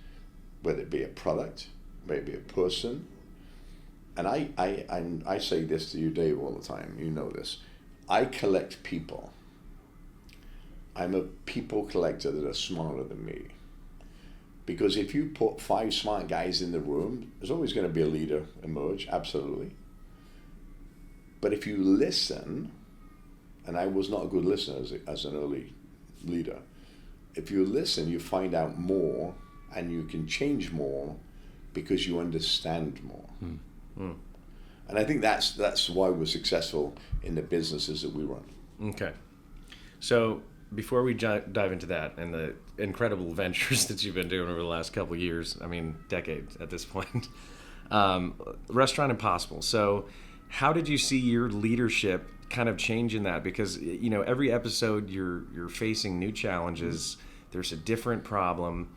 whether it be a product, maybe a person. And I say this to you, Dave, all the time. You know this. I collect people. I'm a people collector that are smarter than me. Because if you put 5 smart guys in the room, there's always going to be a leader emerge, absolutely. But if you listen, and I was not a good listener as an early leader, if you listen, you find out more, and you can change more because you understand more. And I think that's why we're successful in the businesses that we run. Okay. So before we dive into that and the incredible ventures that you've been doing over the last couple of years, I mean, decades at this point, Restaurant Impossible. So how did you see your leadership kind of change in that? Because, you know, every episode you're facing new challenges. There's a different problem.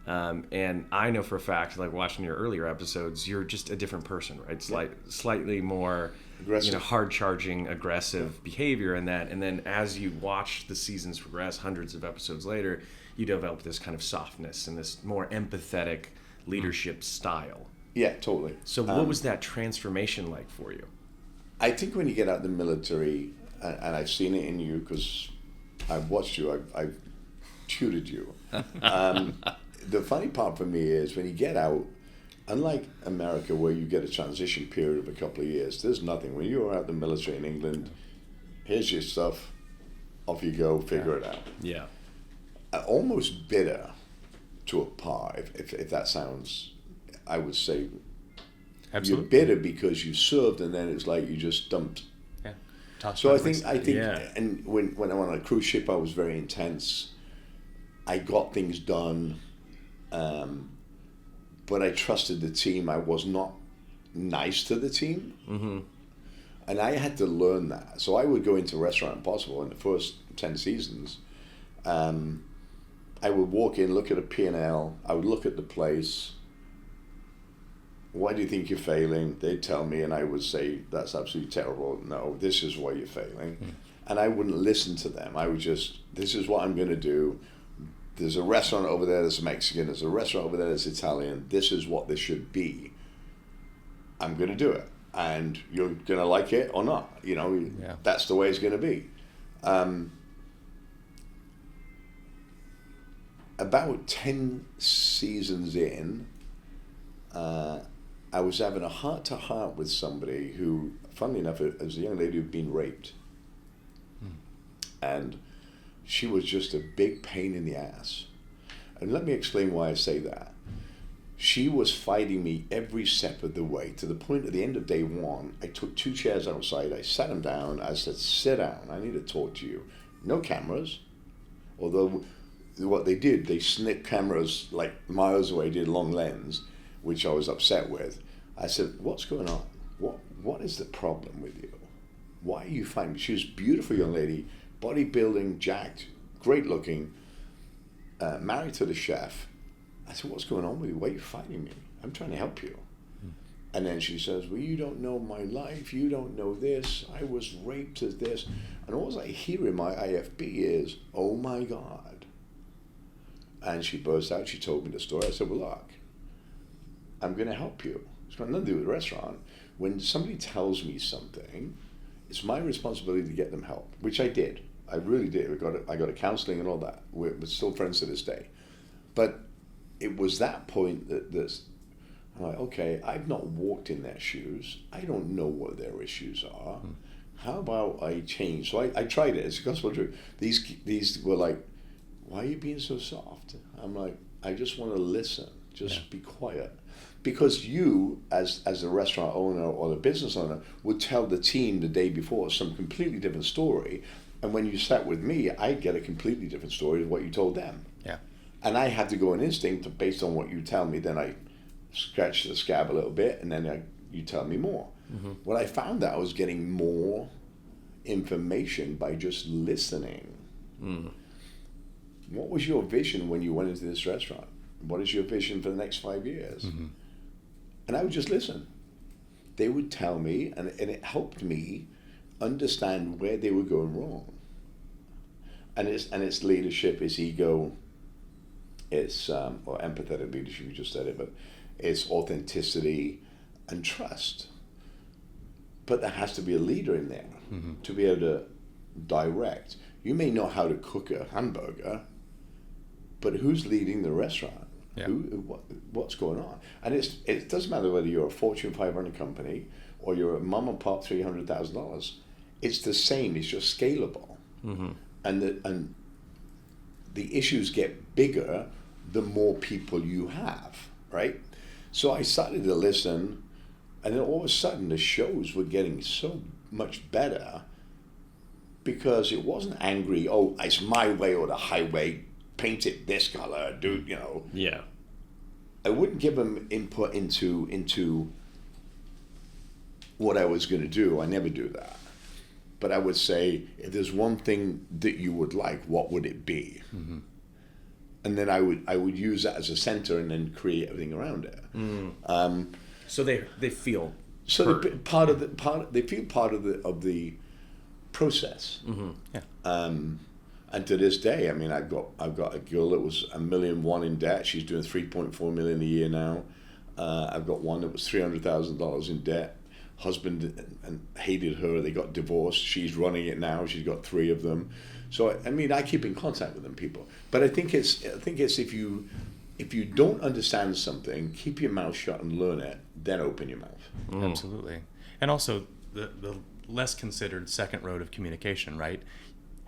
And I know for a fact, like watching your earlier episodes, you're just a different person, right? Slightly more aggressive, hard-charging, aggressive behavior in that. And then as you watch the seasons progress, hundreds of episodes later, you develop this kind of softness and this more empathetic leadership style. Yeah, totally. So what was that transformation like for you? I think when you get out of the military, and I've seen it in you because I've watched you, I've tutored you. The funny part for me is when you get out, unlike America where you get a transition period of a couple of years, there's nothing. When you're out the military in England, here's your stuff, off you go, figure it out. Yeah. Almost bitter to a par, if that sounds, I would say. Absolutely. You're bitter because you served and then it's like you just dumped. Yeah. So I think, and when I'm on a cruise ship, I was very intense. I got things done. But I trusted the team. I was not nice to the team. And I had to learn that. So I would go into Restaurant Impossible in the first 10 seasons. I would walk in, look at a P&L. I would look at the place. Why do you think you're failing? They'd tell me, and I would say, that's absolutely terrible. No, this is why you're failing. And I wouldn't listen to them. I would just, this is what I'm going to do. There's a restaurant over there that's Mexican. There's a restaurant over there that's Italian. This is what this should be. I'm going to do it. And you're going to like it or not. You know, that's the way it's going to be. About 10 seasons in, I was having a heart-to-heart with somebody who, funnily enough, was a young lady who'd been raped. And she was just a big pain in the ass. And let me explain why I say that. She was fighting me every step of the way, to the point at the end of day 1, I took 2 chairs outside, I sat them down, I said, sit down, I need to talk to you. No cameras, although what they did, they snipped cameras like miles away, did long lens, which I was upset with. I said, what's going on? What is the problem with you? Why are you fighting me? She was a beautiful young lady, bodybuilding, jacked, great looking, married to the chef. I said, what's going on with you? Why are you fighting me? I'm trying to help you. And then she says, well, you don't know my life. You don't know this. I was raped as this. And all I hear in my IFB is, oh my God. And she burst out. She told me the story. I said, well, look, I'm going to help you. It's got nothing to do with the restaurant. When somebody tells me something, it's my responsibility to get them help, which I did. I really did. I got a counseling and all that. We're still friends to this day. But it was that point that I'm like, okay, I've not walked in their shoes. I don't know what their issues are. How about I change? So I tried it. It's the gospel truth. These were like, why are you being so soft? I'm like, I just want to listen. Just be quiet. Because you, as the restaurant owner or the business owner, would tell the team the day before some completely different story. And when you sat with me, I get a completely different story than what you told them. Yeah. And I have to go on instinct based on what you tell me. Then I scratch the scab a little bit, and then you tell me more. Mm-hmm. What I found that I was getting more information by just listening. Mm. What was your vision when you went into this restaurant? What is your vision for the next 5 years? Mm-hmm. And I would just listen. They would tell me, and it helped me understand where they were going wrong. And it's leadership, it's ego, it's or empathetic leadership. You just said it, but it's authenticity and trust. But there has to be a leader in there to be able to direct. You may know how to cook a hamburger, but who's leading the restaurant? Yeah. What's going on? And it doesn't matter whether you're a Fortune 500 company or you're a mom and pop $300,000. It's the same. It's just scalable, and the issues get bigger the more people you have, right? So I started to listen, and then all of a sudden the shows were getting so much better because it wasn't angry. Oh, it's my way or the highway. Paint it this color, dude. You know. Yeah. I wouldn't give them input into what I was going to do. I never do that. But I would say, if there's one thing that you would like, what would it be? Mm-hmm. And then I would use that as a center and then create everything around it. Mm. So they feel they feel part of the process. Mm-hmm. Yeah. And to this day, I mean, I've got a girl that was $1.1 million in debt. She's doing $3.4 million a year now. I've got one that was $300,000 in debt. Husband and hated her. They got divorced. She's running it now. She's got 3 of them. So I mean, I keep in contact with them people. But I think it's if you don't understand something, keep your mouth shut and learn it. Then open your mouth. Mm. Absolutely. And also the less considered second road of communication, right?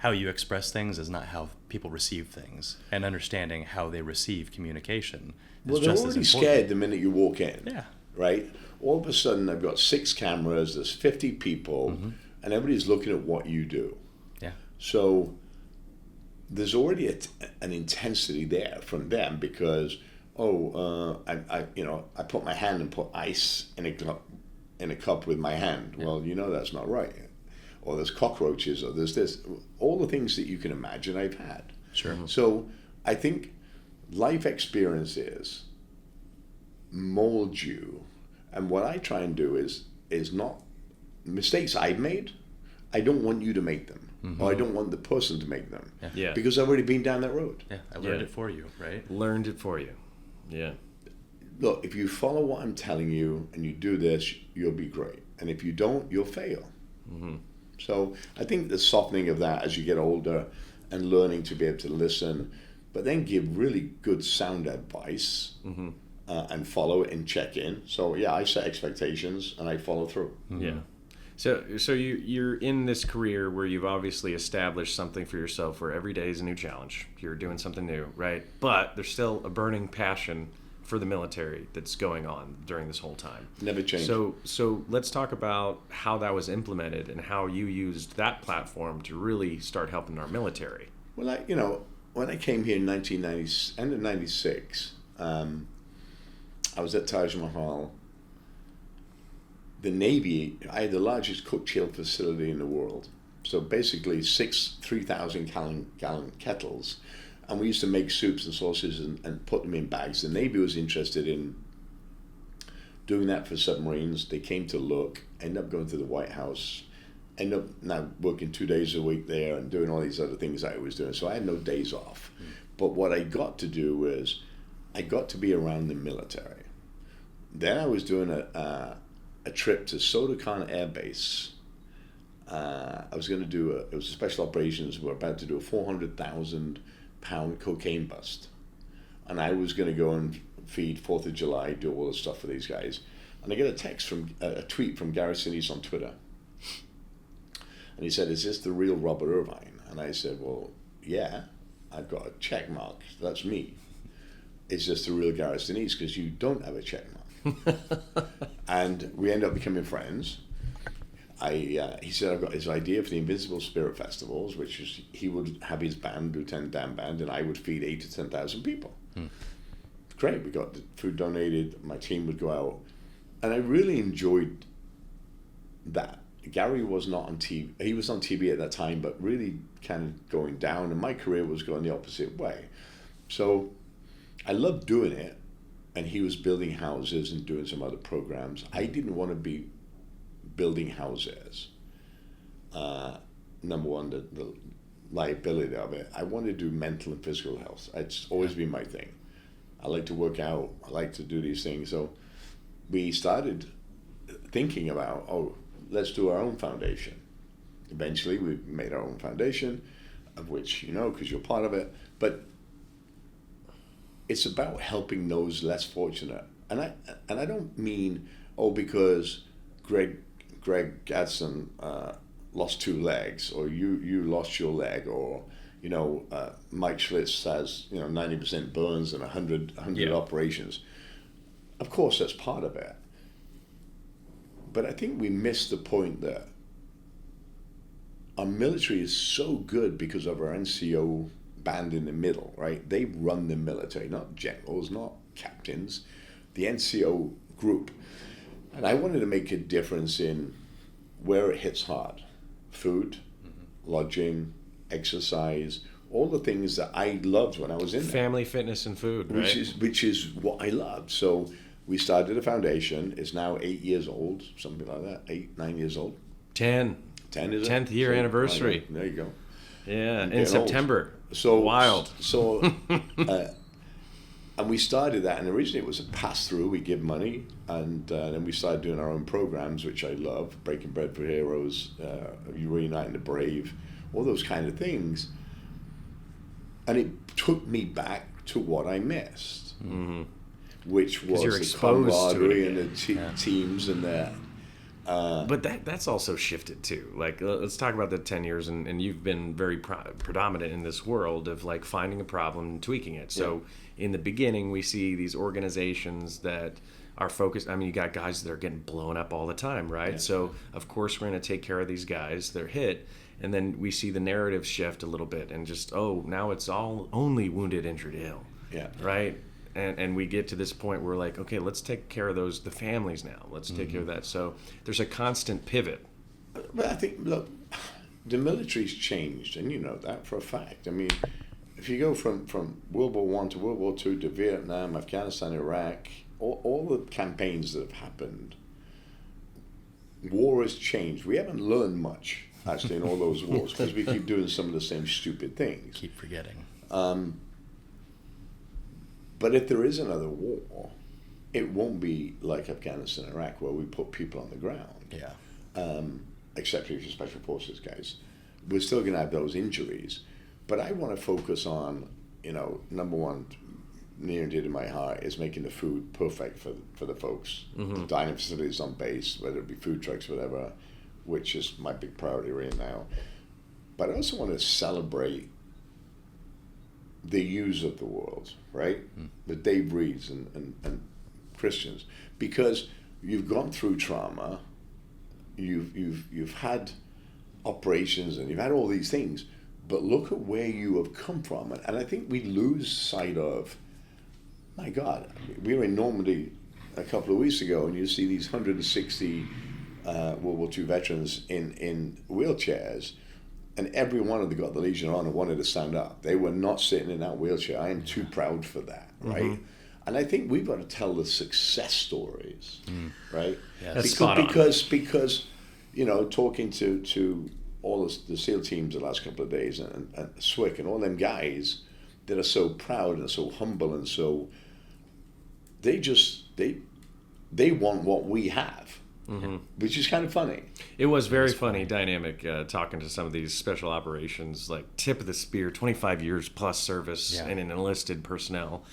How you express things is not how people receive things, and understanding how they receive communication is they're just already as important. scared the minute you walk in. Yeah. Right? All of a sudden, I've got 6 cameras, there's 50 people, and everybody's looking at what you do. Yeah. So there's already an intensity there from them because, I put my hand and put ice in a cup with my hand. Yeah. Well, that's not right. Or there's cockroaches, or there's this. All the things that you can imagine I've had. Sure. So I think life experiences mold you. And what I try and do is not mistakes I've made. I don't want you to make them. Mm-hmm. Or I don't want the person to make them. Yeah. Because I've already been down that road. Yeah, I learned it for you, right? Learned it for you. Yeah. Look, if you follow what I'm telling you and you do this, you'll be great. And if you don't, you'll fail. Mm-hmm. So I think the softening of that as you get older and learning to be able to listen, but then give really good sound advice and follow it and check in. So yeah, I set expectations and I follow through. Mm-hmm. Yeah. So you're in this career where you've obviously established something for yourself where every day is a new challenge. You're doing something new, right? But there's still a burning passion for the military that's going on during this whole time. Never changed. So let's talk about how that was implemented and how you used that platform to really start helping our military. Well, when I came here in end of 96, I was at Taj Mahal. The Navy, I had the largest cook chill facility in the world. So basically 6 3,000 gallon kettles. And we used to make soups and sauces and put them in bags. The Navy was interested in doing that for submarines. They came to look, ended up going to the White House, ended up now working 2 days a week there and doing all these other things I was doing. So I had no days off. But what I got to do was I got to be around the military. then I was doing a trip to Sodakan Air Base. I was going to do it was a special operations. We were about to do a 400,000-pound cocaine bust, and I was going to go and feed 4th of July, do all the stuff for these guys. And I get a tweet from Gary Sinise on Twitter, and he said, "Is this the real Robert Irvine?" And I said, "Well, yeah, I've got a check mark. That's me. Is this the real Gary Sinise? Because you don't have a check mark." And we end up becoming friends. He said, "I've got his idea for the Invincible Spirit Festivals, which is he would have his band, Lieutenant Dan Band, and I would feed 8,000 to 10,000 people." Great. We got the food donated. My team would go out, and I really enjoyed that. Gary was not on TV. He was on TV at that time, but really kind of going down, and my career was going the opposite way. So I loved doing it, and he was building houses and doing some other programs. I didn't want to be building houses. Number one, the liability of it. I wanted to do mental and physical health. It's always been my thing. I like to work out. I like to do these things. So we started thinking about, let's do our own foundation. Eventually, we made our own foundation, of which you know because you're part of it. But it's about helping those less fortunate. And I don't mean, because Greg Gadsden lost 2 legs, or you lost your leg, or Mike Schlitz has 90% burns and 100 operations. Of course, that's part of it. But I think we missed the point that our military is so good because of our NCO band in the middle, right? They run the military, not generals, not captains, the NCO group. And I wanted to make a difference in where it hits hard. Food, lodging, exercise, all the things that I loved when I was in there. Family, fitness, and food, right? Which is what I loved. So we started a foundation. It's now 8 years old, something like that, 8, 9 years old. 10. 10 is it? 10th year anniversary. There you go. Yeah, in September. Old. So wild. So, and we started that, and originally it was a pass-through. We give money, and then we started doing our own programs, which I love, Breaking Bread for Heroes, Reuniting the Brave, all those kind of things. And it took me back to what I missed, which was the camaraderie and the teams and the... but that's also shifted too. Like, let's talk about the 10 years, and you've been very predominant in this world of like finding a problem and tweaking it. So in the beginning, we see these organizations that are focused. I mean, you got guys that are getting blown up all the time, right? Yeah. So of course we're going to take care of these guys. They're hit. And then we see the narrative shift a little bit and just, now it's all only wounded, injured, ill. Yeah. Right? And we get to this point where we're like, okay, let's take care of the families now. Let's take care of that. So there's a constant pivot. But I think, look, the military's changed, and you know that for a fact. I mean, if you go from World War I to World War II to Vietnam, Afghanistan, Iraq, all the campaigns that have happened, war has changed. We haven't learned much, actually, in all those wars, because we keep doing some of the same stupid things. Keep forgetting. But if there is another war, it won't be like Afghanistan and Iraq where we put people on the ground. Yeah. Except if you're special forces guys. We're still going to have those injuries. But I want to focus on, number one, near and dear to my heart, is making the food perfect for the folks. The dining facilities on base, whether it be food trucks, whatever, which is my big priority right now. But I also want to celebrate the Hughes of the world, right? The Dave Reids and Christians, because you've gone through trauma, you've had operations, and you've had all these things, but look at where you have come from. And I think we lose sight of, my God, we were in Normandy a couple of weeks ago, and you see these 160 World War II veterans in wheelchairs. And every one of them got the Legion of Honor, wanted to stand up. They were not sitting in that wheelchair. I am too proud for that, right? And I think we've got to tell the success stories, right? Yeah, that's spot on. Because talking to all the SEAL teams the last couple of days, and Swick and all them guys that are so proud and so humble and so, they want what we have, which is kind of funny. It was very funny dynamic talking to some of these special operations, like tip of the spear, 25 years plus service and an enlisted personnel,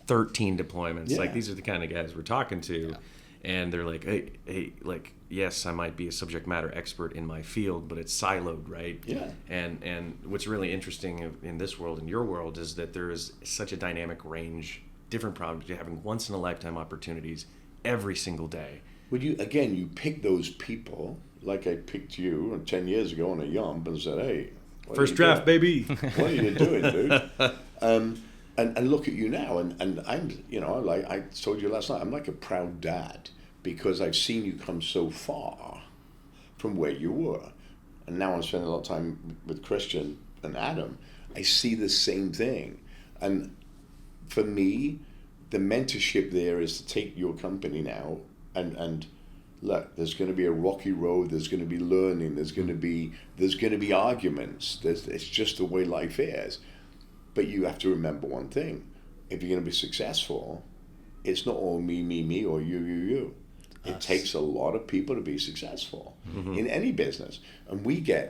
13 deployments. Like these are the kind of guys we're talking to. And they're like, hey, like, yes, I might be a subject matter expert in my field, but it's siloed, right? Yeah. And what's really interesting in this world, in your world, is that there is such a dynamic range, different problems. You're having once in a lifetime opportunities every single day. Well, you pick those people, like I picked you 10 years ago on a yump and said, hey, first draft, baby. What are you doing, dude? And look at you now, and I'm, like I told you last night, I'm like a proud dad because I've seen you come so far from where you were. And now I'm spending a lot of time with Christian and Adam. I see the same thing. And for me, the mentorship there is to take your company now and look, there's going to be a rocky road, there's going to be learning, there's going to be arguments. It's just the way life is. But you have to remember one thing. If you're going to be successful, it's not all me, or you. It takes a lot of people to be successful in any business. And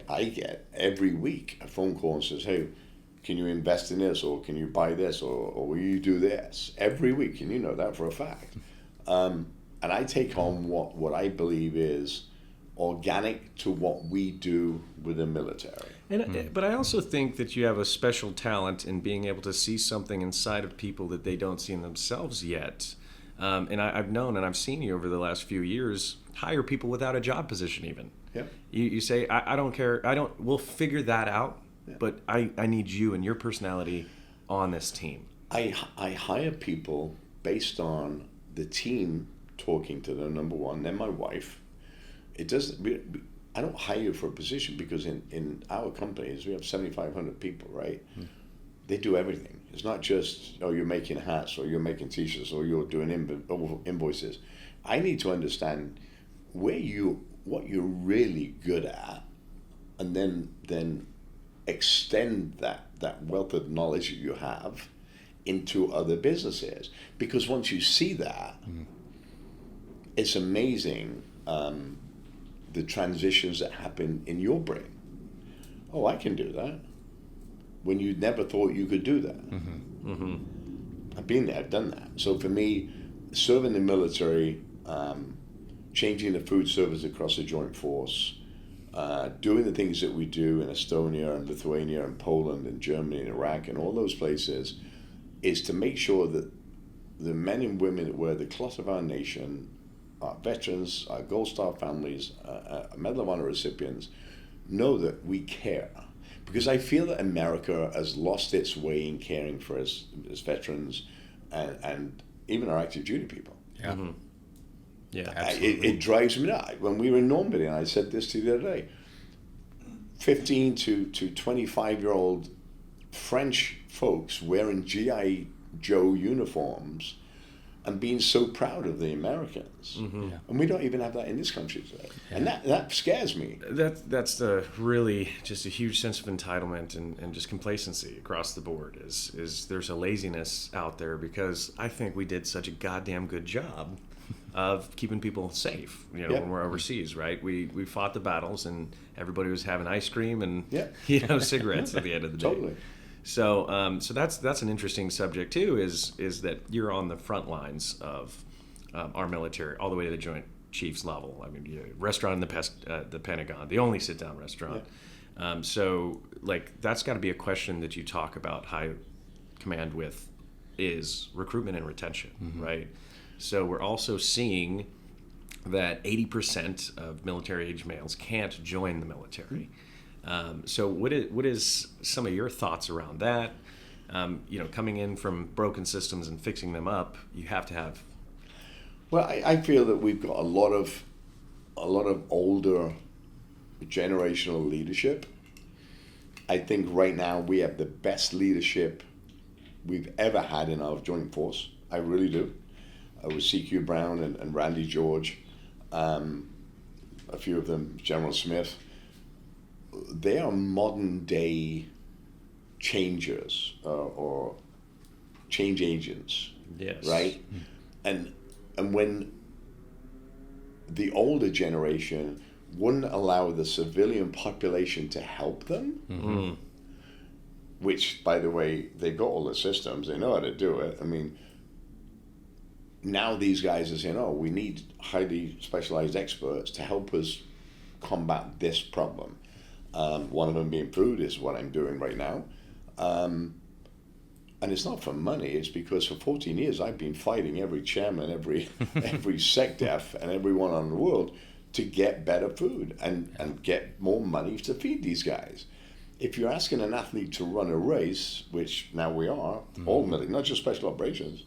I get every week a phone call and says, hey, can you invest in this, or can you buy this, or will you do this? Every week, and you know that for a fact. And I take on what I believe is organic to what we do with the military. But I also think that you have a special talent in being able to see something inside of people that they don't see in themselves yet. And I've known and I've seen you over the last few years hire people without a job position even. Yeah. You say, I don't care, we'll figure that out, but I need you and your personality on this team. I hire people based on the team talking to them, number one, then my wife. I don't hire you for a position because in our companies, we have 7,500 people, right? They do everything. It's not just, you're making hats or you're making t-shirts or you're doing invoices. I need to understand what you're really good at and then extend that wealth of knowledge that you have into other businesses. Because once you see that, it's amazing the transitions that happen in your brain. Oh, I can do that. When you never thought you could do that. I've been there, I've done that. So for me, serving the military, changing the food service across the joint force, doing the things that we do in Estonia and Lithuania and Poland and Germany and Iraq and all those places, is to make sure that the men and women that wear the cloth of our nation, our veterans, our Gold Star families, Medal of Honor recipients, know that we care. Because I feel that America has lost its way in caring for us as veterans and even our active duty people. Yeah. Yeah, absolutely. It drives me nuts. When we were in Normandy, and I said this to you the other day, 15 to 25-year-old French folks wearing G.I. Joe uniforms and being so proud of the Americans. And we don't even have that in this country today. And that scares me. That's really just a huge sense of entitlement and just complacency across the board. Is there's a laziness out there because I think we did such a goddamn good job of keeping people safe, when we're overseas, right? We fought the battles and everybody was having ice cream and cigarettes at the end of the day. Totally. So that's an interesting subject too. Is that you're on the front lines of our military, all the way to the Joint Chiefs level. I mean, restaurant in the Pentagon, the only sit-down restaurant. So that's got to be a question that you talk about high command with, is recruitment and retention, right? So we're also seeing that 80% of military-age males can't join the military. So what is some of your thoughts around that? Coming in from broken systems and fixing them up, you have to have. Well, I feel that we've got a lot of older generational leadership. I think right now we have the best leadership we've ever had in our joint force. I really do. With C.Q. Brown and Randy George, a few of them, General Smith. They are modern day changers or change agents. Yes. Right? And when the older generation wouldn't allow the civilian population to help them, which, by the way, they've got all the systems, they know how to do it. I mean, now these guys are saying, oh, we need highly specialized experts to help us combat this problem. One of them being food is what I'm doing right now. And it's not for money, it's because for 14 years I've been fighting every chairman, every SecDef and everyone on the world to get better food and get more money to feed these guys. If you're asking an athlete to run a race, which now we are, all military, not just special operations,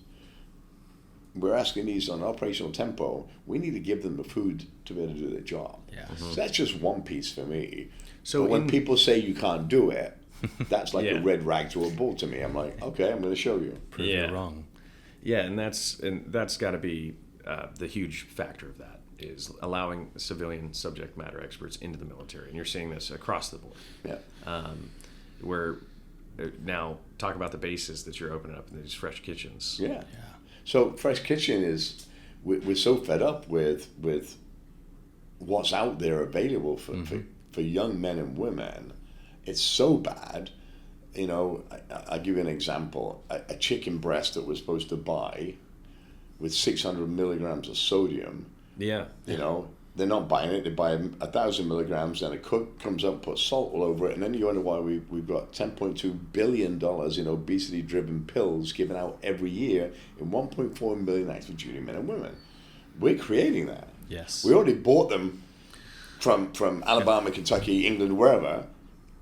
we're asking these on operational tempo, we need to give them the food to be able to do their job. Yeah. So that's just one piece for me. So but when people say you can't do it, that's like Yeah. a red rag to a bull to me. I'm like, okay, I'm going to show you. Prove you're wrong. Yeah, and that's got to be the huge factor of that, is allowing civilian subject matter experts into the military, and you're seeing this across the board. Yeah. Where now talk about the bases that you're opening up in these fresh kitchens. Yeah. So Fresh Kitchen is, we're so fed up with what's out there available for young men and women. It's so bad. You know, I'll give you an example. A chicken breast that we're supposed to buy with 600 milligrams of sodium. Yeah. You know, they're not buying it. They buy 1,000 milligrams, and a cook comes up, puts salt all over it, and then you wonder why we've got $10.2 billion in obesity-driven pills given out every year in 1.4 million active duty men and women. We're creating that. Yes. We already bought them from Alabama, Kentucky, England, wherever.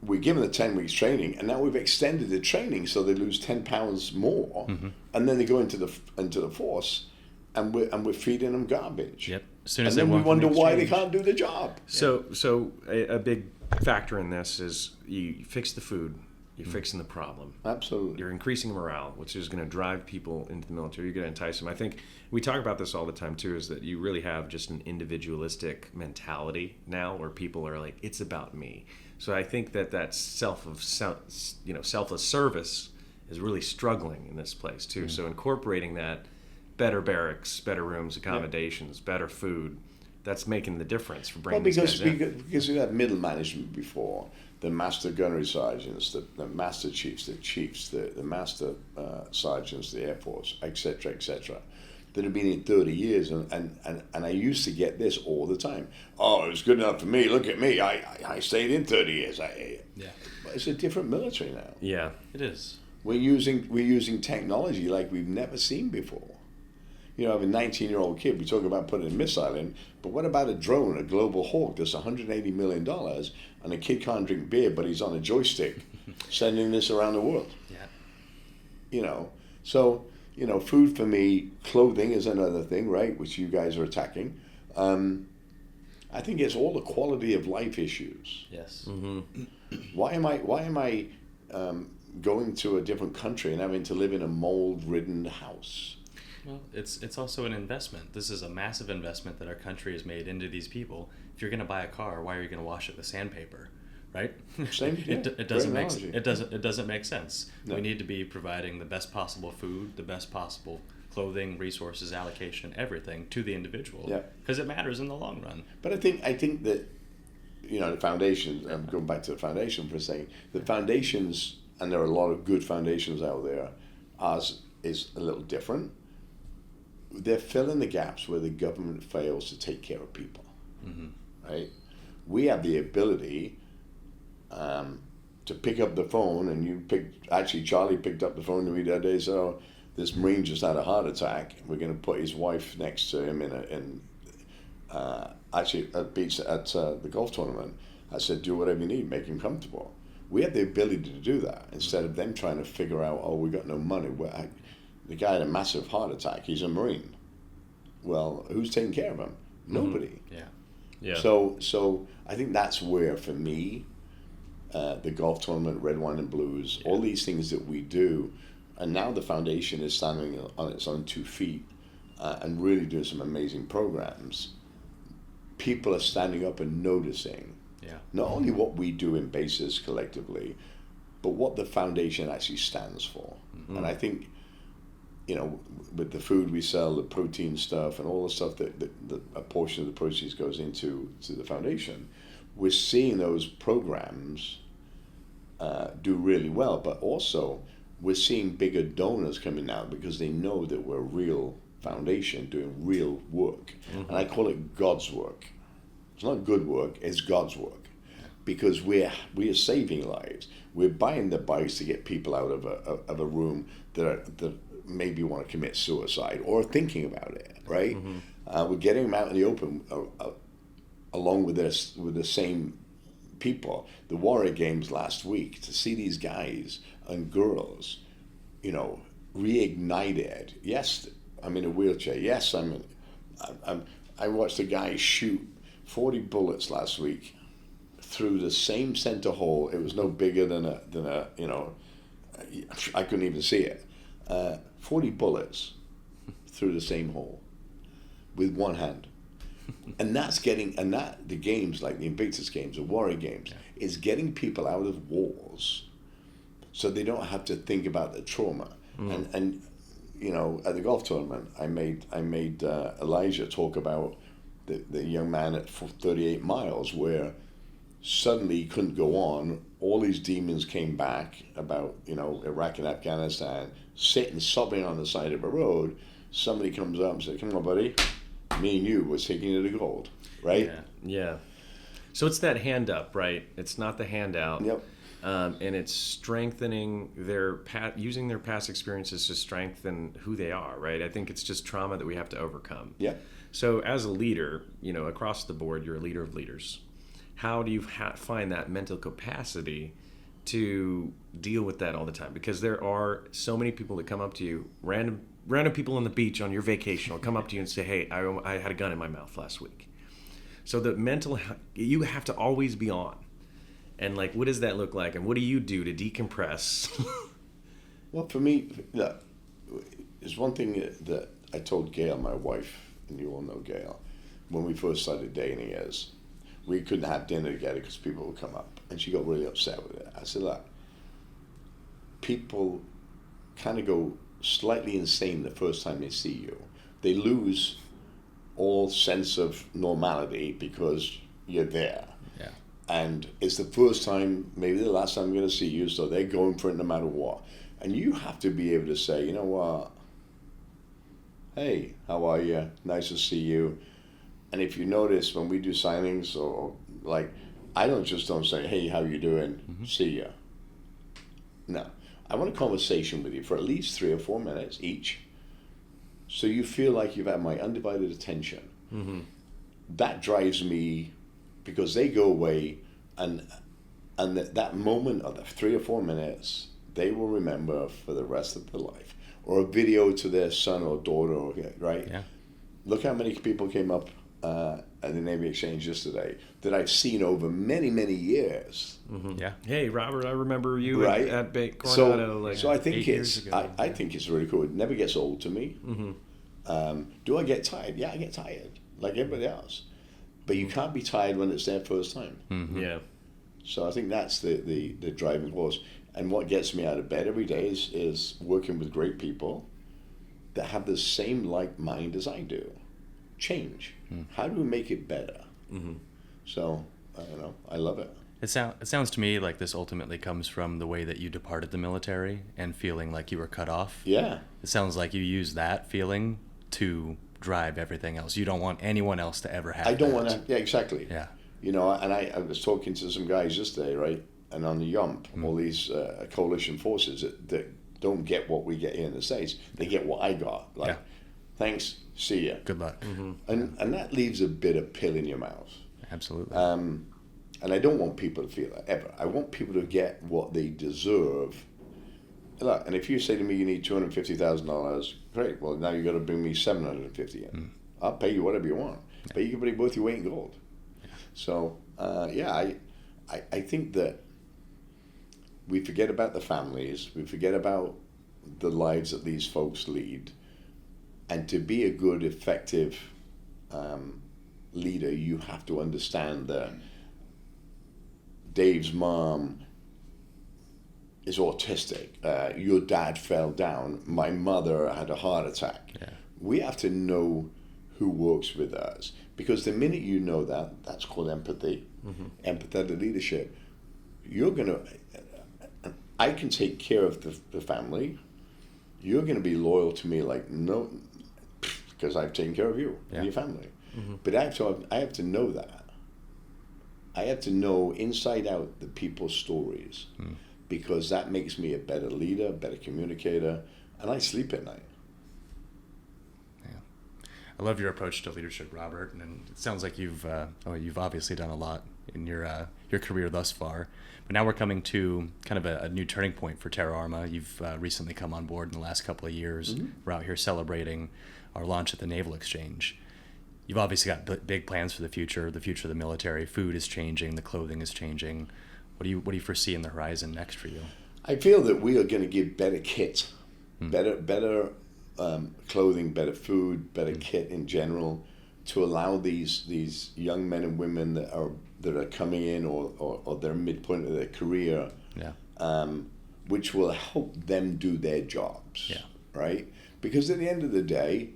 We're given the 10 weeks training, and now we've extended the training so they lose 10 pounds more, and then they go into the force, and we're feeding them garbage. Yep. As soon as and then we wonder why they exchange. can't do the job. So a big factor in this is you fix the food, you're fixing the problem. Absolutely. You're increasing morale, which is going to drive people into the military. You're going to entice them. I think we talk about this all the time too, is that you really have just an individualistic mentality now, where people are like, it's about me. So I think that selfless service is really struggling in this place too. So incorporating that, better barracks, better rooms, accommodations, better food, that's making the difference for bringing these guys in. Because we had middle management before, the master gunnery sergeants, the master chiefs, the master sergeants, the Air Force, etc., that have been in 30 years, and I used to get this all the time. Oh, it was good enough for me. Look at me. I stayed in 30 years. But it's a different military now. Yeah, It is. We're using technology like we've never seen before. You know, I have a 19-year-old kid. We talk about putting a missile in, but what about a drone, a Global Hawk that's $180 million, and a kid can't drink beer, but he's on a joystick, sending this around the world? Yeah. You know, so, you know, food for me, clothing is another thing, right, which you guys are attacking. I think it's all the quality of life issues. Yes. Why am I going to a different country and having to live in a mold-ridden house? Well, it's also an investment. This is a massive investment that our country has made into these people. If you're going to buy a car, why are you going to wash it with sandpaper, right? It doesn't make sense. No. We need to be providing the best possible food, the best possible clothing, resources, allocation, everything to the individual. Yeah. Because it matters in the long run. But I think that, you know, the foundations, I'm going back to the foundation for a second, the foundations, and there are a lot of good foundations out there, ours is a little different. They're filling the gaps where the government fails to take care of people, right? We have the ability to pick up the phone, and Charlie picked up the phone to me that day, so this Marine just had a heart attack. We're going to put his wife next to him at the golf tournament. I said, do whatever you need, make him comfortable. We have the ability to do that instead of them trying to figure out, oh, we got no money. The guy had a massive heart attack. He's a Marine. Well, who's taking care of him? Nobody. Yeah. So I think that's where, for me, the golf tournament, Red Wine and Blues, all these things that we do, and now the foundation is standing on its own 2 feet and really doing some amazing programs. People are standing up and noticing not only what we do in bases collectively, but what the foundation actually stands for. And I think with the food we sell, the protein stuff, and all the stuff that a portion of the proceeds goes into the foundation, we're seeing those programs do really well. But also, we're seeing bigger donors coming out because they know that we're a real foundation doing real work. And I call it God's work. It's not good work, it's God's work. Because we are saving lives. We're buying the bikes to get people out of a room that maybe want to commit suicide or thinking about it, right? We're getting them out in the open along with the same people. The Warrior Games last week, to see these guys and girls, reignited. Yes, I'm in a wheelchair. Yes, I watched a guy shoot 40 bullets last week through the same center hole. It was no bigger than a I couldn't even see it. 40 bullets through the same hole with one hand. And the games like the Invictus Games, the Warrior Games, is getting people out of wars so they don't have to think about the trauma. And at the golf tournament, I made Elijah talk about the young man at 38 miles where suddenly he couldn't go on. All these demons came back about, Iraq and Afghanistan, sitting sobbing on the side of a road. Somebody comes up and says, "Come on, buddy, me and you was taking you to gold," right? Yeah. So it's that hand up, right? It's not the handout. Yep. And it's strengthening using their past experiences to strengthen who they are, right? I think it's just trauma that we have to overcome. Yeah. So as a leader, across the board, you're a leader of leaders. How do you find that mental capacity to deal with that all the time? Because there are so many people that come up to you, random people on the beach on your vacation will come up to you and say, "Hey, I had a gun in my mouth last week." So you have to always be on. And what does that look like? And what do you do to decompress? Well, for me, look, there's one thing that I told Gail, my wife, and you all know Gail, when we first started dating is, we couldn't have dinner together because people would come up. And she got really upset with it. I said, look, people kind of go slightly insane the first time they see you. They lose all sense of normality because you're there. Yeah. And it's the first time, maybe the last time I'm going to see you, so they're going for it no matter what. And you have to be able to say, "You know what? Hey, how are you? Nice to see you." And if you notice, when we do signings, or I don't say, "Hey, how you doing? See ya." No. I want a conversation with you for at least 3 or 4 minutes each, so you feel like you've had my undivided attention. That drives me, because they go away, and that moment of the 3 or 4 minutes, they will remember for the rest of their life. Or a video to their son or daughter, right? Yeah. Look how many people came up at the Navy Exchange yesterday that I've seen over many, many years. Yeah. Hey, Robert, I remember you Right. at Coronado. So I think 8 years ago. I think it's really cool. It never gets old to me. Do I get tired? Yeah, I get tired, like everybody else. But you can't be tired when it's their first time. Yeah. So I think that's the driving force. And what gets me out of bed every day is working with great people that have the same like mind as I do. Change. How do we make it better? So, I don't know. I love it. It sounds to me like this ultimately comes from the way that you departed the military and feeling like you were cut off. Yeah. It sounds like you use that feeling to drive everything else. You don't want anyone else to ever have I don't that. want to. Yeah, exactly. Yeah. And I was talking to some guys yesterday, right? And on the Yump, all these coalition forces that don't get what we get here in the States, they get what I got. Like, thanks, see ya. Good luck. And that leaves a bitter pill in your mouth. Absolutely. And I don't want people to feel that, ever. I want people to get what they deserve. Look, and if you say to me you need $250,000, great. Well, now you got to bring me $750 in. I'll pay you whatever you want. But you can bring both your weight in gold. So, I think that we forget about the families. We forget about the lives that these folks lead. And to be a good, effective leader, you have to understand that Dave's mom, is autistic. Your dad fell down. My mother had a heart attack. Yeah. We have to know who works with us, because the minute you know that, that's called empathy, empathetic leadership. You're gonna. I can take care of the family. You're gonna be loyal to me, like no, because I've taken care of you and your family. But I have to know that. I have to know inside out the people's stories, because that makes me a better leader, a better communicator, and I sleep at night. I love your approach to leadership, Robert, and it sounds like you've obviously done a lot in your career thus far. But now we're coming to kind of a new turning point for Terra Arma. You've recently come on board in the last couple of years. We're out here celebrating our launch at the Naval Exchange. You've obviously got big plans for the future of the military. Food is changing, the clothing is changing. What do you foresee in the horizon next for you? I feel that we are going to give better kit, better clothing, better food, better kit in general, to allow these young men and women that are coming in or they're midpoint of their career, which will help them do their jobs, right? Because at the end of the day,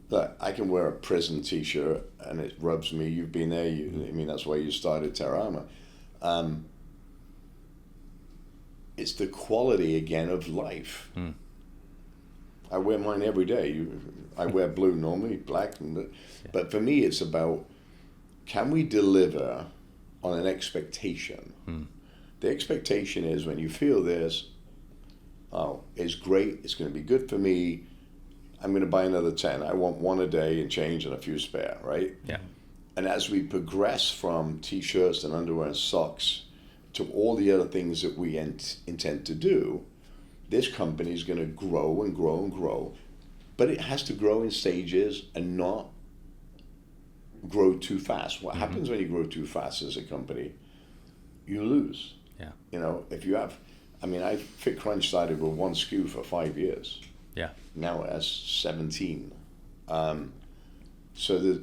look, I can wear a prison T-shirt and it rubs me. You've been there. I mean, that's why you started Terra Arma. It's the quality again of life. I wear mine every day. I wear blue normally, black, but for me, it's about, can we deliver on an expectation? The expectation is, when you feel this, it's great. It's going to be good for me. I'm going to buy another 10. I want one a day and change and a few spare, right? Yeah. And as we progress from T-shirts and underwear and socks to all the other things that we intend to do, this company is going to grow and grow and grow. But it has to grow in stages and not grow too fast. What happens when you grow too fast as a company? You lose. Yeah. You know, if you have, Fit Crunch started with one SKU for 5 years. Yeah. Now it has 17. So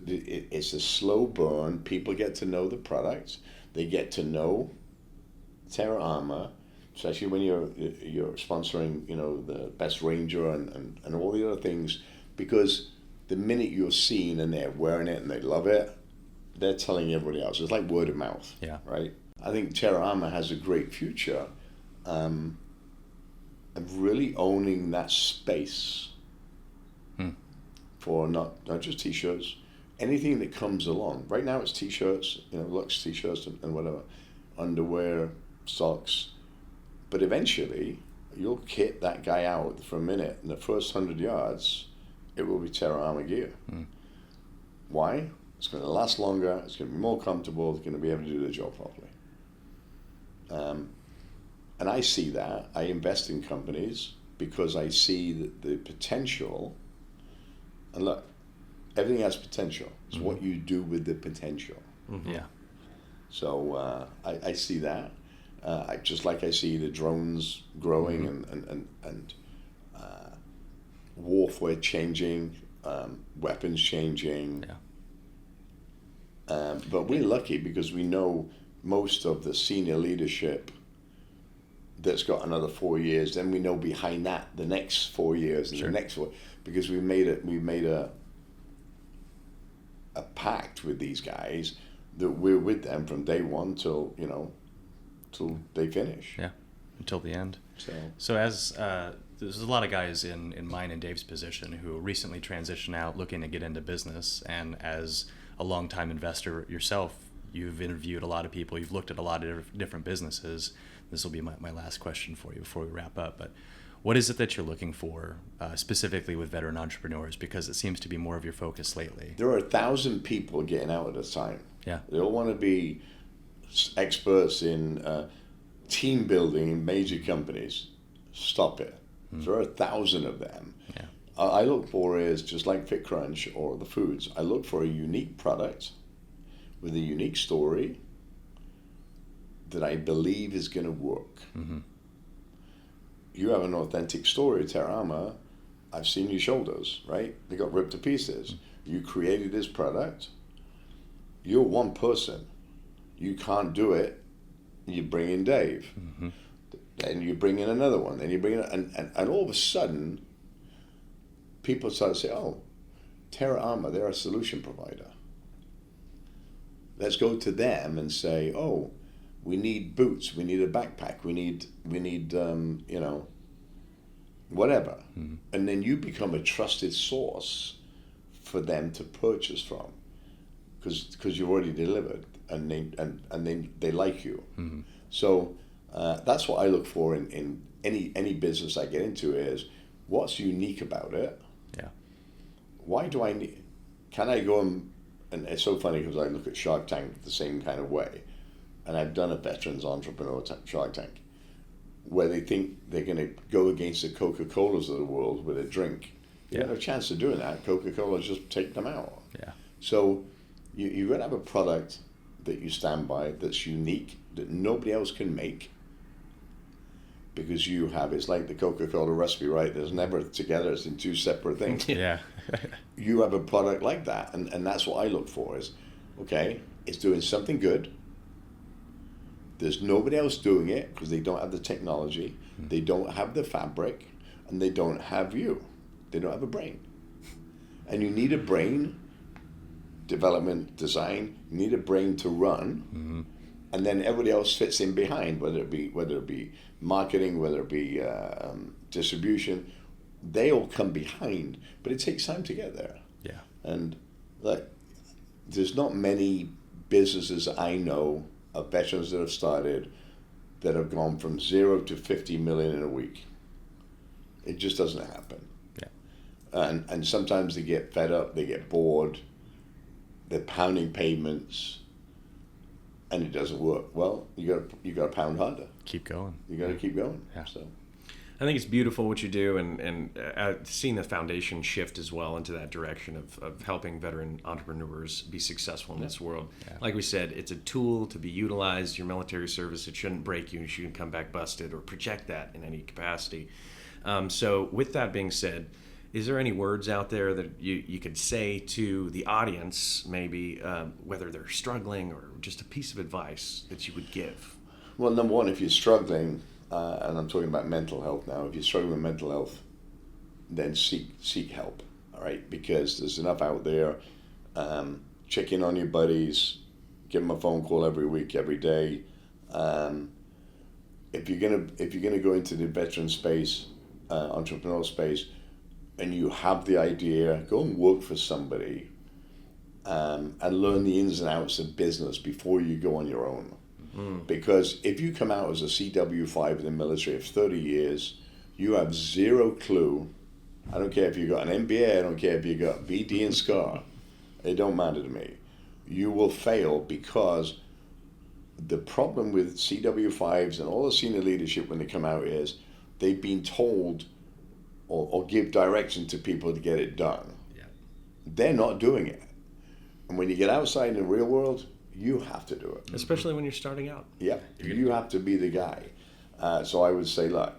it's a slow burn. People get to know the products. They get to know Terra Arma, especially when you're sponsoring, the Best Ranger and all the other things, because the minute you're seen and they're wearing it and they love it, they're telling everybody else. It's like word of mouth, right? I think Terra Arma has a great future of really owning that space for not just T-shirts, anything that comes along. Right now it's T-shirts, Lux T-shirts and whatever, underwear, socks. But eventually, you'll kit that guy out for a minute, and the first 100 yards, it will be Terra Arma gear. Why? It's going to last longer, it's going to be more comfortable, it's going to be able to do the job properly. And I see that. I invest in companies because I see the potential. And look, everything has potential. It's what you do with the potential. Yeah. So I see that. Just like I see the drones growing and warfare changing, weapons changing. Yeah. But we're lucky because we know most of the senior leadership that's got another 4 years. Then we know behind that the next 4 years and the next 4, because we made a pact with these guys that we're with them from day one till they finish. Yeah, until the end. So as there's a lot of guys in mine and Dave's position who recently transitioned out looking to get into business, and as a longtime investor yourself, you've interviewed a lot of people, you've looked at a lot of different businesses. This will be my last question for you before we wrap up, but what is it that you're looking for specifically with veteran entrepreneurs, because it seems to be more of your focus lately? There are 1,000 people getting out at a time. Yeah. They all want to be experts in team building in major companies. Stop it. There are 1,000 of them. Yeah. I look for is, just like Fit Crunch or the foods, I look for a unique product with a unique story that I believe is going to work. You have an authentic story, Terra Arma. I've seen your shoulders, right? They got ripped to pieces. You created this product. You're one person. You can't do it. You bring in Dave. Then you bring in another one. Then you bring in, and all of a sudden, people start to say, "Oh, Terra Armor, they're a solution provider. Let's go to them and say, oh, we need boots, we need a backpack, we need whatever." Mm-hmm. And then you become a trusted source for them to purchase from, because you've already delivered, and they like you. Mm-hmm. So that's what I look for in any business I get into, is what's unique about it. Yeah. Why do I need? Can I go and it's so funny because I look at Shark Tank the same kind of way, and I've done a veterans entrepreneur Shark Tank, where they think they're going to go against the Coca-Colas of the world with a drink. You have a chance of doing that. Coca-Cola just take them out. Yeah. So you've got to have a product that you stand by, that's unique, that nobody else can make, because you have, it's like the Coca-Cola recipe, right? There's never together, it's in two separate things. Yeah. You have a product like that, and that's what I look for, is, okay, it's doing something good. There's nobody else doing it because they don't have the technology, they don't have the fabric, and they don't have you. They don't have a brain. And you need a brain, development, design, you need a brain to run, and then everybody else fits in behind, whether it be marketing, whether it be distribution. They all come behind, but it takes time to get there. Yeah. And like, there's not many businesses I know of veterans that have started that have gone from 0 to 50 million in a week. It just doesn't happen. Yeah. And sometimes they get fed up, they get bored, they're pounding pavements, and it doesn't work. Well, you got to pound harder. Keep going. You got to keep going. Yeah. So I think it's beautiful what you do, and seeing the foundation shift as well into that direction of helping veteran entrepreneurs be successful in this world. Yeah. Like we said, it's a tool to be utilized. Your military service, it shouldn't break you. You shouldn't come back busted or project that in any capacity. So with that being said, is there any words out there that you could say to the audience, maybe whether they're struggling, or just a piece of advice that you would give? Well, number one, if you're struggling, and I'm talking about mental health now, if you're struggling with mental health, then seek help, all right? Because there's enough out there. Check in on your buddies, give them a phone call every week, every day. If you're gonna go into the veteran space, entrepreneurial space, and you have the idea, go and work for somebody, and learn the ins and outs of business before you go on your own. Because if you come out as a CW5 in the military of 30 years, you have zero clue. I don't care if you got an MBA, I don't care if you got VD and SCAR. It don't matter to me. You will fail, because the problem with CW5s and all the senior leadership when they come out is they've been told or give direction to people to get it done. Yeah. They're not doing it. And when you get outside in the real world, you have to do it. Especially when you're starting out. Yeah, you have to be the guy. So I would say, look,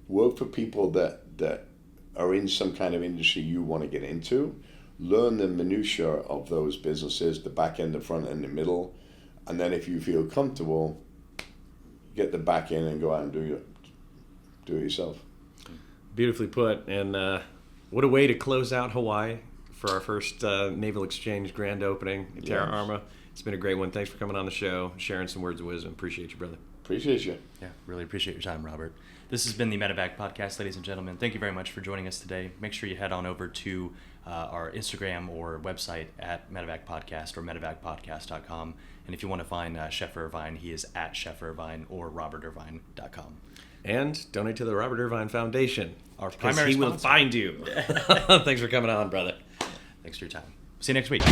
work for people that are in some kind of industry you want to get into. Learn the minutiae of those businesses, the back end, the front end, the middle. And then if you feel comfortable, get the back end and go out and do it yourself. Beautifully put. And what a way to close out Hawaii for our first Naval Exchange grand opening at Terra Arma. It's been a great one. Thanks for coming on the show, sharing some words of wisdom. Appreciate you, brother. Appreciate you. Yeah, really appreciate your time, Robert. This has been the Medevac podcast, ladies and gentlemen. Thank you very much for joining us today. Make sure you head on over to our Instagram or website at Medevac Podcast or medevacpodcast.com. And if you want to find Chef Irvine, he is at Chef Irvine or robertirvine.com. And donate to the Robert Irvine Foundation. Our primary he sponsor. will find you. Thanks for coming on, brother. Thanks for your time. See you next week.